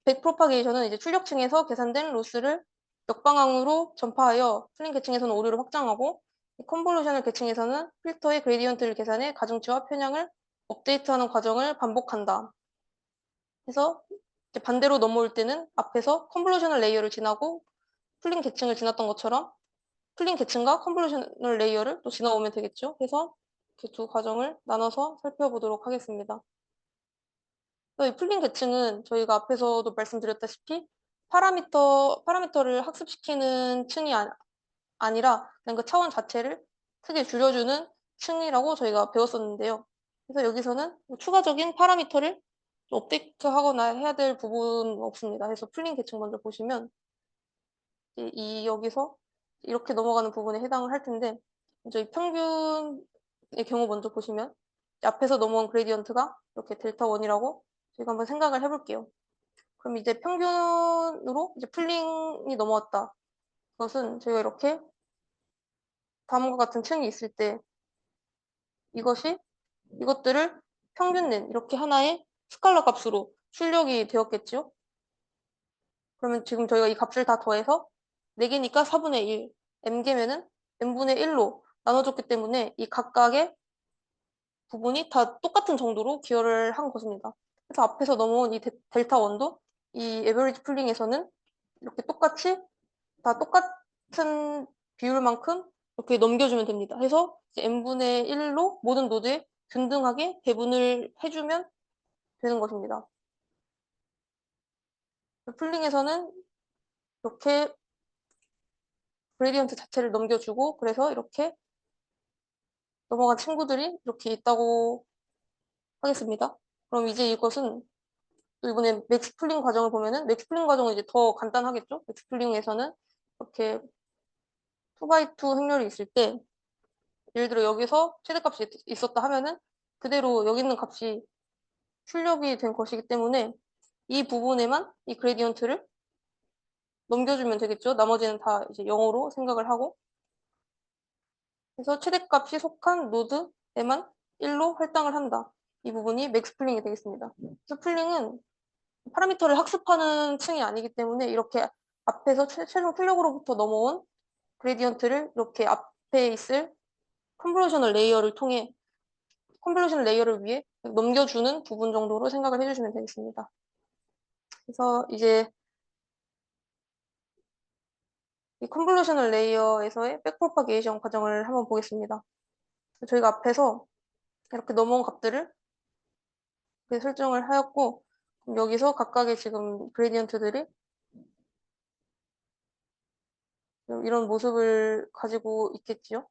백 프로파게이션은 이제 출력층에서 계산된 로스를 역방향으로 전파하여 플린 계층에서는 오류를 확장하고 컨볼루셔널 계층에서는 필터의 그레디언트를 계산해 가중치와 편향을 업데이트하는 과정을 반복한다. 그래서 이제 반대로 넘어올 때는 앞에서 컨볼루셔널 레이어를 지나고 플린 계층을 지났던 것처럼 플린 계층과 컨볼루셔널 레이어를 또 지나오면 되겠죠. 그래서 그 두 과정을 나눠서 살펴보도록 하겠습니다. 이 플린 계층은 저희가 앞에서도 말씀드렸다시피 파라미터를 학습시키는 층이 아니라 그냥 그 차원 자체를 크게 줄여주는 층이라고 저희가 배웠었는데요. 그래서 여기서는 뭐 추가적인 파라미터를 업데이트하거나 해야 될 부분은 없습니다. 그래서 플린 계층 먼저 보시면 여기서 이렇게 넘어가는 부분에 해당을 할 텐데 먼저 이 평균의 경우 먼저 보시면 앞에서 넘어온 그레디언트가 이렇게 델타 1이라고 저희가 한번 생각을 해볼게요. 그럼 이제 평균으로 이제 플링이 넘어왔다. 그것은 저희가 이렇게 다음과 같은 층이 있을 때 이것들을 평균 낸 이렇게 하나의 스칼라 값으로 출력이 되었겠죠. 그러면 지금 저희가 이 값을 다 더해서 4개니까 4분의 1, m개면은 n분의 1로 나눠줬기 때문에 이 각각의 부분이 다 똑같은 정도로 기여를 한 것입니다. 그래서 앞에서 넘어온 이 델타 1도 이 에버리지 풀링에서는 이렇게 똑같이 다 똑같은 비율만큼 이렇게 넘겨주면 됩니다. 해서 n분의 1로 모든 노드에 균등하게 배분을 해주면 되는 것입니다. 풀링에서는 이렇게 그레디언트 자체를 넘겨주고 그래서 이렇게 넘어간 친구들이 이렇게 있다고 하겠습니다. 그럼 이제 이것은 또 이번에 맥스 풀링 과정을 보면은 맥스 풀링 과정은 이제 더 간단하겠죠? 맥스 풀링에서는 이렇게 2x2 행렬이 있을 때 예를 들어 여기서 최대값이 있었다 하면은 그대로 여기 있는 값이 출력이 된 것이기 때문에 이 부분에만 이 그레디언트를 넘겨주면 되겠죠? 나머지는 다 이제 0으로 생각을 하고 그래서 최대값이 속한 노드에만 1로 할당을 한다. 이 부분이 맥스 풀링이 되겠습니다. 그래서 풀링은 파라미터를 학습하는 층이 아니기 때문에 이렇게 앞에서 최종 출력으로부터 넘어온 그레디언트를 이렇게 앞에 있을 컨볼루셔널 레이어를 통해 컨볼루션 레이어를 위해 넘겨주는 부분 정도로 생각을 해주시면 되겠습니다. 그래서 이제 이 컨볼루셔널 레이어에서의 백프로파게이션 과정을 한번 보겠습니다. 저희가 앞에서 이렇게 넘어온 값들을 이렇게 설정을 하였고 여기서 각각의 지금 그레디언트들이 이런 모습을 가지고 있겠지요.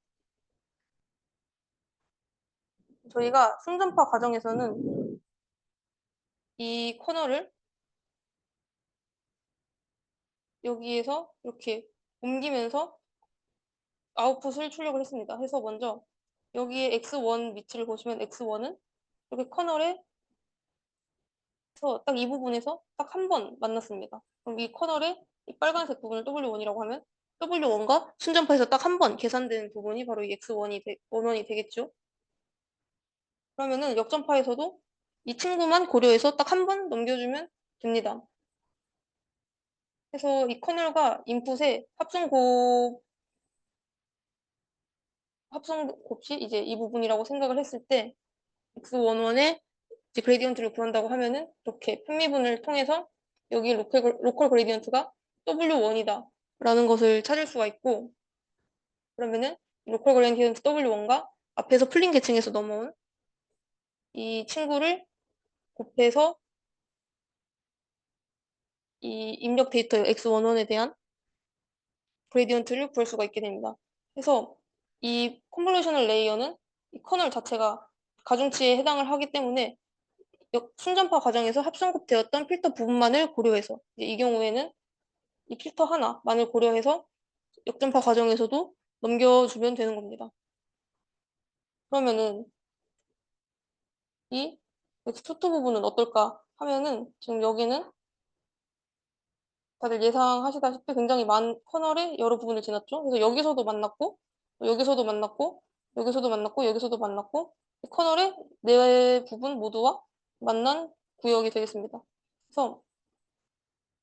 저희가 승전파 과정에서는 이 코너를 여기에서 이렇게 옮기면서 아웃풋을 출력을 했습니다. 해서 먼저 여기에 x1 위치를 보시면 x1은 이렇게 커널에서 딱 이 부분에서 딱 한 번 만났습니다. 그럼 이 커널의 이 빨간색 부분을 W1이라고 하면 W1과 순전파에서 딱 한 번 계산된 부분이 바로 이 x1이 원원이 되겠죠. 그러면은 역전파에서도 이 친구만 고려해서 딱 한 번 넘겨주면 됩니다. 그래서 이 커널과 인풋의 합성곱이 이제 이 부분이라고 생각을 했을 때 x11의 이제 그레디언트를 구한다고 하면은 이렇게 편미분을 통해서 여기 로컬 그레디언트가 W1이다 라는 것을 찾을 수가 있고 그러면은 로컬 그레디언트 W1과 앞에서 풀린 계층에서 넘어온 이 친구를 곱해서 이 입력 데이터 x11에 대한 그레디언트를 구할 수가 있게 됩니다. 그래서 이 컨볼루셔널 레이어는 이 커널 자체가 가중치에 해당을 하기 때문에 순전파 과정에서 합성곱되었던 필터 부분만을 고려해서 이 경우에는 이 필터 하나만을 고려해서 역전파 과정에서도 넘겨주면 되는 겁니다. 그러면은 이 X2 부분은 어떨까 하면은 지금 여기는 다들 예상하시다시피 굉장히 커널의 여러 부분을 지났죠. 그래서 여기서도 만났고, 여기서도 만났고, 여기서도 만났고, 여기서도 만났고, 커널의 네 부분 모두와 만난 구역이 되겠습니다. 그래서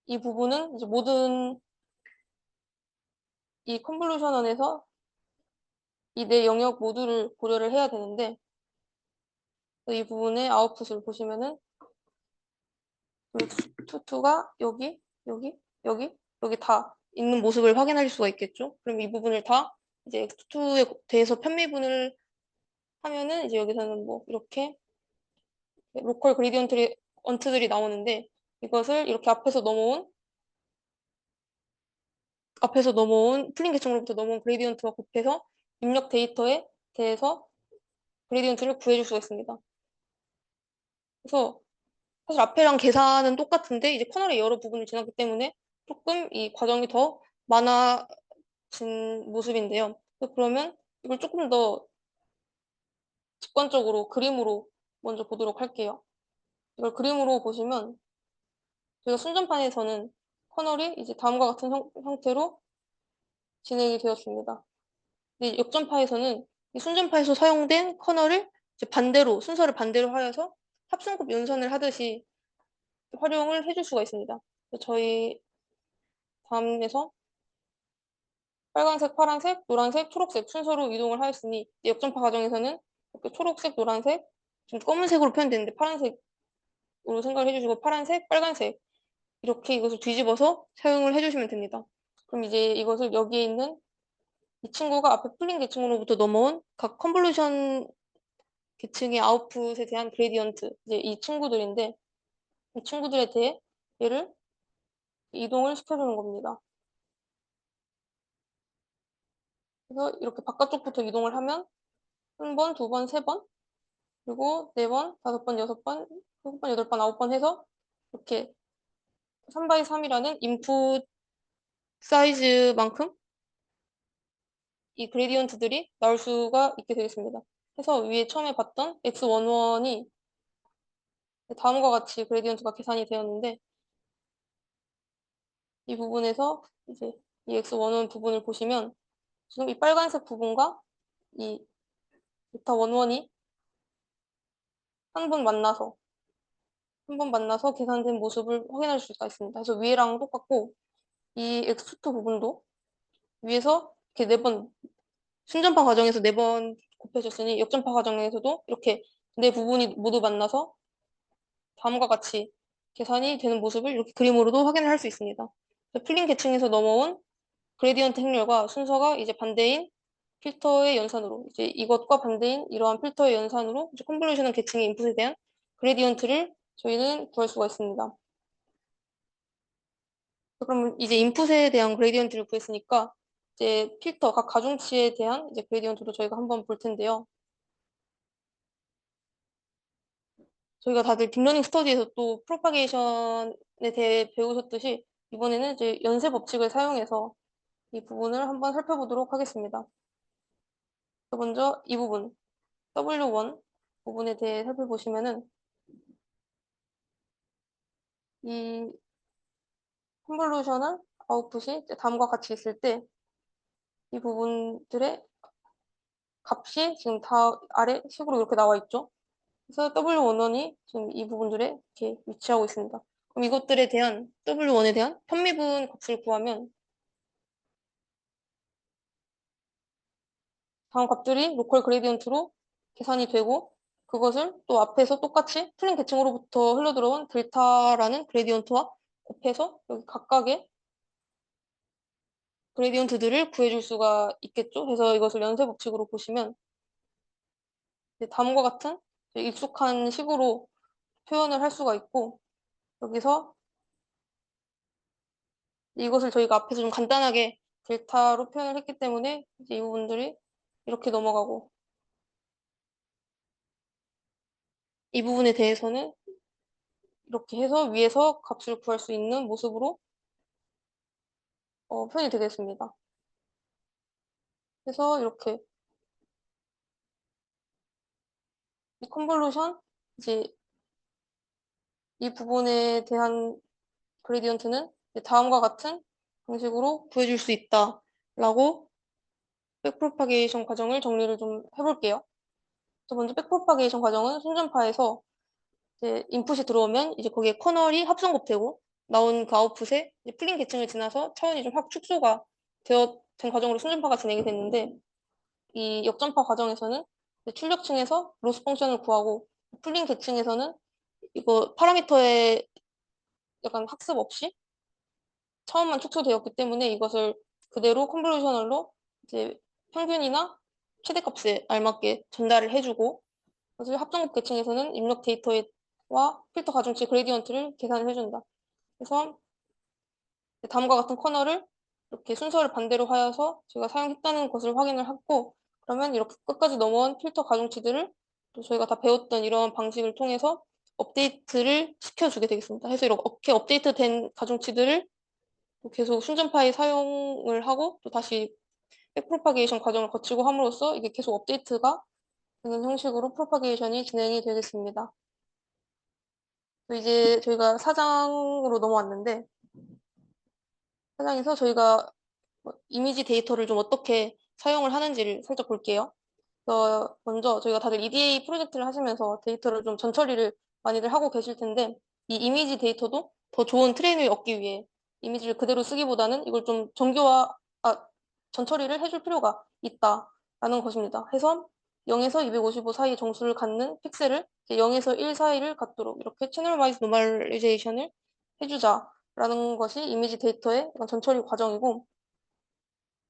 이 부분은 이제 모든 이 컨볼루션 안에서 이 네 영역 모두를 고려를 해야 되는데, 이 부분의 아웃풋을 보시면은 투투가 여기, 여기, 여기, 여기 다 있는 모습을 확인할 수가 있겠죠. 그럼 이 부분을 다 이제 X2에 대해서 편미분을 하면은 이제 여기서는 뭐 이렇게 로컬 그레디언트들이 나오는데 이것을 이렇게 앞에서 넘어온 풀링 계층으로부터 넘어온 그레디언트와 곱해서 입력 데이터에 대해서 그레디언트를 구해줄 수가 있습니다. 그래서 사실 앞에랑 계산은 똑같은데 이제 커널의 여러 부분을 지났기 때문에 조금 이 과정이 더 많아진 모습인데요. 그러면 이걸 조금 더 직관적으로 그림으로 먼저 보도록 할게요. 이걸 그림으로 보시면 저희가 순전판에서는 커널이 이제 다음과 같은 형태로 진행이 되었습니다. 근데 역전파에서는 이 순전파에서 사용된 커널을 이제 순서를 반대로 하여서 합성급 연산을 하듯이 활용을 해줄 수가 있습니다. 저희 다음에서 빨간색, 파란색, 노란색, 초록색 순서로 이동을 하였으니 역전파 과정에서는 이렇게 초록색, 노란색, 지금 검은색으로 표현되는데 파란색으로 생각을 해주시고 파란색, 빨간색 이렇게 이것을 뒤집어서 사용을 해주시면 됩니다. 그럼 이제 이것을 여기에 있는 이 친구가 앞에 풀린 계층으로부터 넘어온 각 컨볼루션 계층의 아웃풋에 대한 그레디언트 이제 이 친구들인데 이 친구들에 대해 얘를 이동을 시켜주는 겁니다. 그래서 이렇게 바깥쪽부터 이동을 하면 한 번, 두 번, 세 번, 그리고 네 번, 다섯 번, 여섯 번, 일곱 번, 여덟 번, 아홉 번 해서 이렇게 3 x 3이라는 인풋 사이즈만큼 이 그레디언트들이 나올 수가 있게 되겠습니다. 그래서 위에 처음에 봤던 X11이 다음과 같이 그레디언트가 계산이 되었는데 이 부분에서 이제 이 X11 부분을 보시면 지금 이 빨간색 부분과 이 베타 11이 한 번 만나서 계산된 모습을 확인할 수가 있습니다. 그래서 위에랑 똑같고 이 X2 부분도 위에서 이렇게 네 번 순전파 과정에서 네 번 곱해졌으니 역전파 과정에서도 이렇게 네 부분이 모두 만나서 다음과 같이 계산이 되는 모습을 이렇게 그림으로도 확인을 할 수 있습니다. 풀린 계층에서 넘어온 그레디언트 행렬과 순서가 이제 반대인 필터의 연산으로 이제 이것과 반대인 이러한 필터의 연산으로 이제 컨볼루션 계층의 인풋에 대한 그레디언트를 저희는 구할 수가 있습니다. 그럼 이제 인풋에 대한 그레디언트를 구했으니까 이제 필터 각 가중치에 대한 이제 그레디언트도 저희가 한번 볼 텐데요. 저희가 다들 딥러닝 스터디에서 또 프로파게이션에 대해 배우셨듯이 이번에는 이제 연쇄 법칙을 사용해서 이 부분을 한번 살펴보도록 하겠습니다. 먼저 이 부분 W1 부분에 대해 살펴보시면은 이 컨볼루셔널 아웃풋이 이제 다음과 같이 있을 때 이 부분들의 값이 지금 다 아래 식으로 이렇게 나와 있죠. 그래서 W11이 지금 이 부분들에 이렇게 위치하고 있습니다. 그럼 이것들에 대한 W1에 대한 편미분 값을 구하면 다음 값들이 로컬 그레디언트로 계산이 되고 그것을 또 앞에서 똑같이 풀린 계층으로부터 흘러들어온 델타라는 그레디언트와 곱해서 여기 각각의 그레디언트들을 구해줄 수가 있겠죠. 그래서 이것을 연쇄 법칙으로 보시면 다음과 같은 익숙한 식으로 표현을 할 수가 있고 여기서 이것을 저희가 앞에서 좀 간단하게 델타로 표현을 했기 때문에 이제 이 부분들이 이렇게 넘어가고 이 부분에 대해서는 이렇게 해서 위에서 값을 구할 수 있는 모습으로 표현이 되겠습니다. 그래서 이렇게 이 컨볼루션 이제 이 부분에 대한 그레디언트는 다음과 같은 방식으로 구해줄 수 있다라고 백프로파게이션 과정을 정리를 좀 해볼게요. 첫 번째 백프로파게이션 과정은 순전파에서 이제 인풋이 들어오면 이제 거기에 커널이 합성곱되고 나온 그 아웃풋에 이제 풀린 계층을 지나서 차원이 좀 확 축소가 된 과정으로 순전파가 진행이 됐는데 이 역전파 과정에서는 출력층에서 로스 펑션을 구하고 풀린 계층에서는 이거 파라미터에 약간 학습 없이 처음만 축소되었기 때문에 이것을 그대로 컨볼루셔널로 이제 평균이나 최대값에 알맞게 전달을 해주고 사실 합성곱 계층에서는 입력 데이터와 필터 가중치 그레디언트를 계산을 해준다. 그래서 다음과 같은 커널을 이렇게 순서를 반대로 하여서 제가 사용했다는 것을 확인을 하고 그러면 이렇게 끝까지 넘어온 필터 가중치들을 또 저희가 다 배웠던 이런 방식을 통해서 업데이트를 시켜주게 되겠습니다. 해서 이렇게 업데이트된 가중치들을 또 계속 순전 파일 사용을 하고 또 다시 백프로파게이션 과정을 거치고 함으로써 이게 계속 업데이트가 되는 형식으로 프로파게이션이 진행이 되겠습니다. 또 이제 저희가 사장으로 넘어왔는데 사장에서 저희가 이미지 데이터를 좀 어떻게 사용을 하는지를 살짝 볼게요. 먼저 저희가 다들 EDA 프로젝트를 하시면서 데이터를 좀 전처리를 많이들 하고 계실 텐데 이 이미지 데이터도 더 좋은 트레이닝을 얻기 위해 이미지를 그대로 쓰기보다는 이걸 좀 전처리를 해줄 필요가 있다라는 것입니다. 해서 0에서 255 사이 정수를 갖는 픽셀을 0에서 1 사이를 갖도록 이렇게 채널 와이즈 노멀리제이션을 해주자라는 것이 이미지 데이터의 전처리 과정이고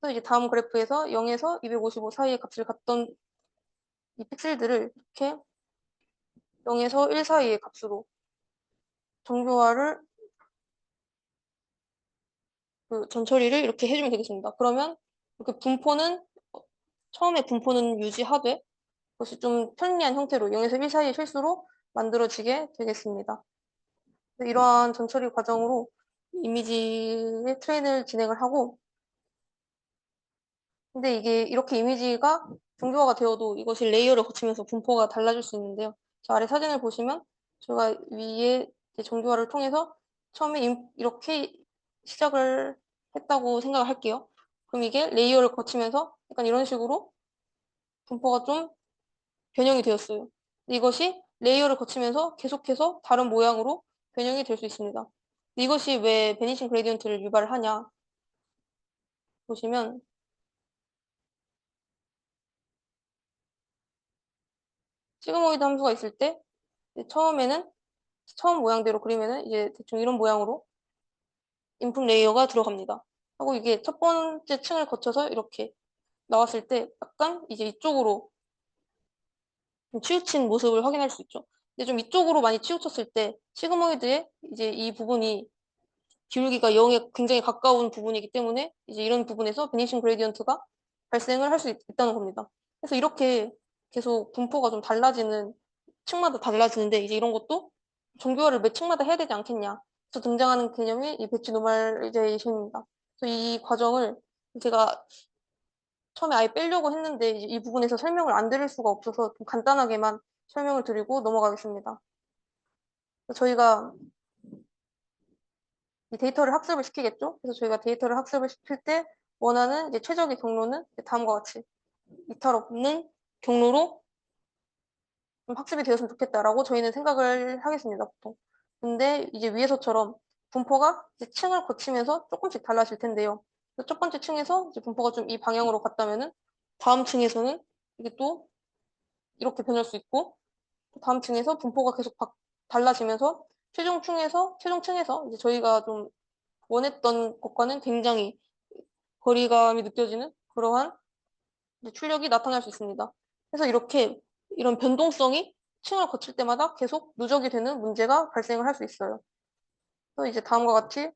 또 이제 다음 그래프에서 0에서 255 사이의 값을 갖던 이 픽셀들을 이렇게 0에서 1 사이의 값으로 정교화를 그 전처리를 이렇게 해주면 되겠습니다. 그러면 이렇게 처음에 분포는 유지하되 그것이 좀 편리한 형태로 0에서 1 사이의 실수로 만들어지게 되겠습니다. 이러한 전처리 과정으로 이미지의 트레인을 진행을 하고 근데 이게 이렇게 이미지가 정교화가 되어도 이것이 레이어를 거치면서 분포가 달라질 수 있는데요. 저 아래 사진을 보시면 제가 위에 정교화를 통해서 처음에 이렇게 시작을 했다고 생각을 할게요. 그럼 이게 레이어를 거치면서 약간 이런 식으로 분포가 좀 변형이 되었어요. 이것이 레이어를 거치면서 계속해서 다른 모양으로 변형이 될 수 있습니다. 이것이 왜 베니싱 그레디언트를 유발을 하냐 보시면 시그모이드 함수가 있을 때 처음 모양대로 그리면은 이제 대충 이런 모양으로 인풋 레이어가 들어갑니다. 하고 이게 첫 번째 층을 거쳐서 이렇게 나왔을 때 약간 이제 이쪽으로 좀 치우친 모습을 확인할 수 있죠. 근데 좀 이쪽으로 많이 치우쳤을 때 시그모이드의 이제 이 부분이 기울기가 0에 굉장히 가까운 부분이기 때문에 이제 이런 부분에서 베니싱 그레디언트가 발생을 할 수 있다는 겁니다. 그래서 이렇게 계속 분포가 좀 달라지는 층마다 달라지는데 이제 이런 것도 정교화를 몇 층마다 해야 되지 않겠냐. 그래서 등장하는 개념이 이 배치 노멀리제이션입니다. 그래서 이 과정을 제가 처음에 아예 빼려고 했는데 이제 이 부분에서 설명을 안 드릴 수가 없어서 좀 간단하게만 설명을 드리고 넘어가겠습니다. 저희가 이 데이터를 학습을 시키겠죠? 그래서 저희가 데이터를 학습을 시킬 때 원하는 이제 최적의 경로는 다음과 같이 이탈 없는 경로로 좀 학습이 되었으면 좋겠다라고 저희는 생각을 하겠습니다, 보통. 근데 이제 위에서처럼 분포가 이제 층을 거치면서 조금씩 달라질 텐데요. 첫 번째 층에서 이제 분포가 좀 이 방향으로 갔다면은 다음 층에서는 이게 또 이렇게 변할 수 있고 다음 층에서 분포가 계속 달라지면서 최종 층에서 이제 저희가 좀 원했던 것과는 굉장히 거리감이 느껴지는 그러한 출력이 나타날 수 있습니다. 그래서 이런 변동성이 층을 거칠 때마다 계속 누적이 되는 문제가 발생을 할 수 있어요. 그래서 이제 다음과 같은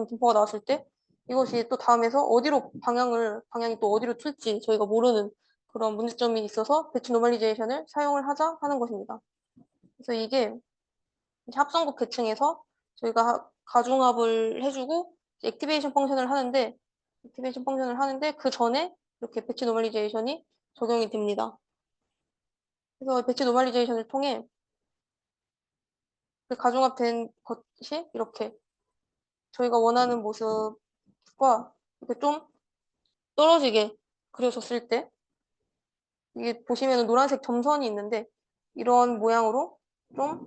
분포가 나왔을 때 이것이 또 다음에서 방향이 또 어디로 튈지 저희가 모르는 그런 문제점이 있어서 배치 노멀리제이션을 사용을 하자 하는 것입니다. 그래서 이게 합성국 계층에서 저희가 가중합을 해주고 액티베이션 펑션을 하는데 그 전에 이렇게 배치 노멀리제이션이 적용이 됩니다. 그래서 배치 노멀리제이션을 통해 그 가중합된 것이 이렇게 저희가 원하는 모습과 이렇게 좀 떨어지게 그려졌을 때 이게 보시면 노란색 점선이 있는데 이런 모양으로 좀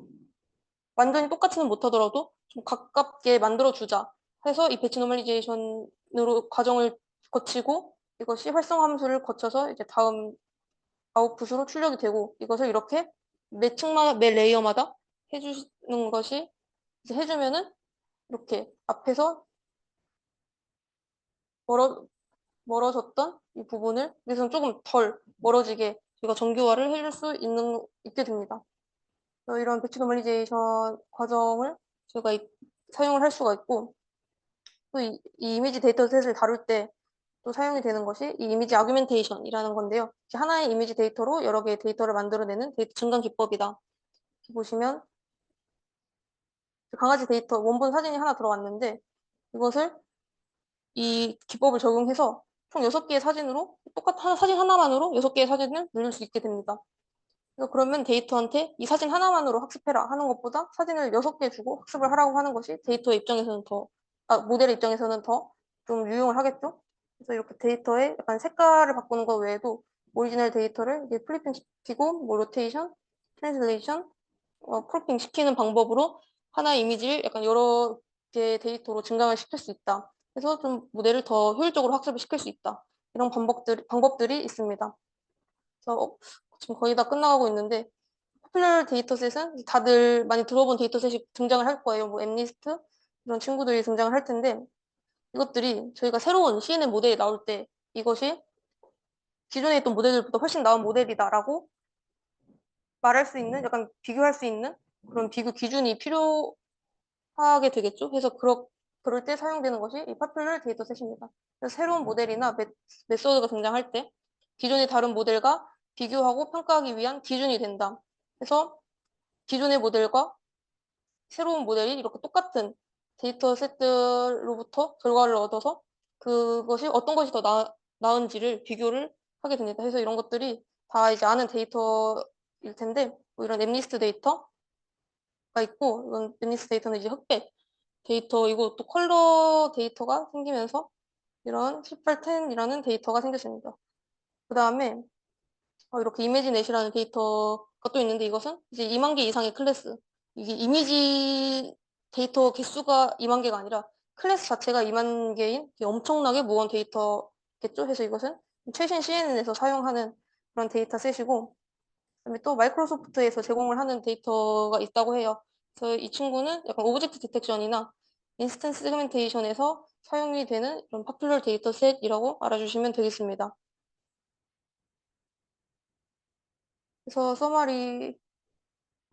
완전히 똑같이는 못하더라도 좀 가깝게 만들어주자 해서 이 배치 노멀리제이션으로 과정을 거치고 이것이 활성 함수를 거쳐서 이제 다음 아웃풋으로 출력이 되고 이것을 이렇게 매 층마다 매 레이어마다 해주는 것이 이제 해주면은 이렇게 앞에서 멀어, 멀어졌던 이 부분을 여기서는 조금 덜 멀어지게 저희가 정교화를 해줄 수 있게 됩니다. 이런 배치 노멀리제이션 과정을 저희가 사용을 할 수가 있고 또 이 이미지 데이터셋을 다룰 때 또 사용이 되는 것이 이 이미지 아규멘테이션이라는 건데요. 하나의 이미지 데이터로 여러 개의 데이터를 만들어내는 데이터 증강 기법이다. 이렇게 보시면 강아지 데이터 원본 사진이 하나 들어왔는데 이것을 이 기법을 적용해서 총 6개의 사진으로 똑같은 사진 하나만으로 6개의 사진을 늘릴 수 있게 됩니다. 그래서 그러면 데이터한테 이 사진 하나만으로 학습해라 하는 것보다 사진을 6개 주고 학습을 하라고 하는 것이 데이터 입장에서는 모델의 입장에서는 더 좀 유용을 하겠죠. 그래서 이렇게 데이터의 약간 색깔을 바꾸는 것 외에도 오리지널 데이터를 이제 플리핑 시키고 뭐 로테이션, 트랜슬레이션, 크롭핑 시키는 방법으로 하나의 이미지를 약간 여러 개의 데이터로 증강을 시킬 수 있다. 그래서 좀 모델을 더 효율적으로 학습을 시킬 수 있다. 이런 방법들이 있습니다. 그래서 지금 거의 다 끝나가고 있는데 포퓰러 데이터셋은 다들 많이 들어본 데이터셋이 등장을 할 거예요. 뭐 엠니스트 이런 친구들이 등장을 할 텐데 이것들이 저희가 새로운 CNN 모델이 나올 때 이것이 기존에 있던 모델들보다 훨씬 나은 모델이다라고 말할 수 있는 약간 비교할 수 있는 그런 비교 기준이 필요하게 되겠죠. 그래서 그럴 때 사용되는 것이 이 포퓰러 데이터셋입니다. 그래서 새로운 모델이나 메소드가 등장할 때 기존의 다른 모델과 비교하고 평가하기 위한 기준이 된다. 그래서 기존의 모델과 새로운 모델이 이렇게 똑같은 데이터셋들로부터 결과를 얻어서 그것이 어떤 것이 더 나은지를 비교를 하게 됩니다. 그래서 이런 것들이 다 이제 아는 데이터일 텐데 뭐 이런 엠니스트 데이터가 있고 이건 엠니스트 데이터는 이제 흑백 데이터이고 또 컬러 데이터가 생기면서 이런 1810이라는 데이터가 생겼습니다. 그 다음에 이렇게 이미지넷이라는 데이터가 또 있는데 이것은 이제 2만 개 이상의 클래스. 이게 이미지 데이터 개수가 2만 개가 아니라 클래스 자체가 2만 개인 엄청나게 무거운 데이터겠죠. 그래서 이것은 최신 CNN에서 사용하는 그런 데이터셋이고 그다음에 또 마이크로소프트에서 제공을 하는 데이터가 있다고 해요. 그래서 이 친구는 약간 오브젝트 디텍션이나 인스턴스 세그멘테이션에서 사용이 되는 이런 파퓰러 데이터셋이라고 알아주시면 되겠습니다. 그래서 서머리가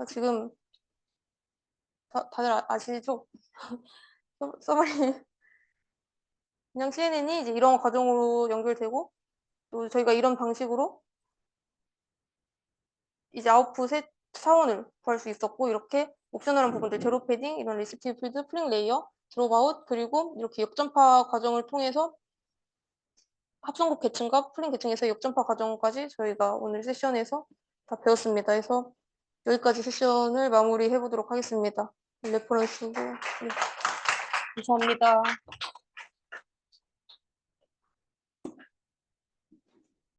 지금 다들 아시죠? 서머리 그냥 CNN이 이제 이런 과정으로 연결되고 또 저희가 이런 방식으로 이제 아웃풋의 차원을 구할 수 있었고 이렇게 옵셔널한 부분들 제로 패딩, 이런 리스티브 필드, 플링 레이어, 드롭아웃 그리고 이렇게 역전파 과정을 통해서 합성국 계층과 플링 계층에서 역전파 과정까지 저희가 오늘 세션에서 다 배웠습니다. 그래서 여기까지 세션을 마무리해 보도록 하겠습니다. 레퍼런스고 네, 감사합니다.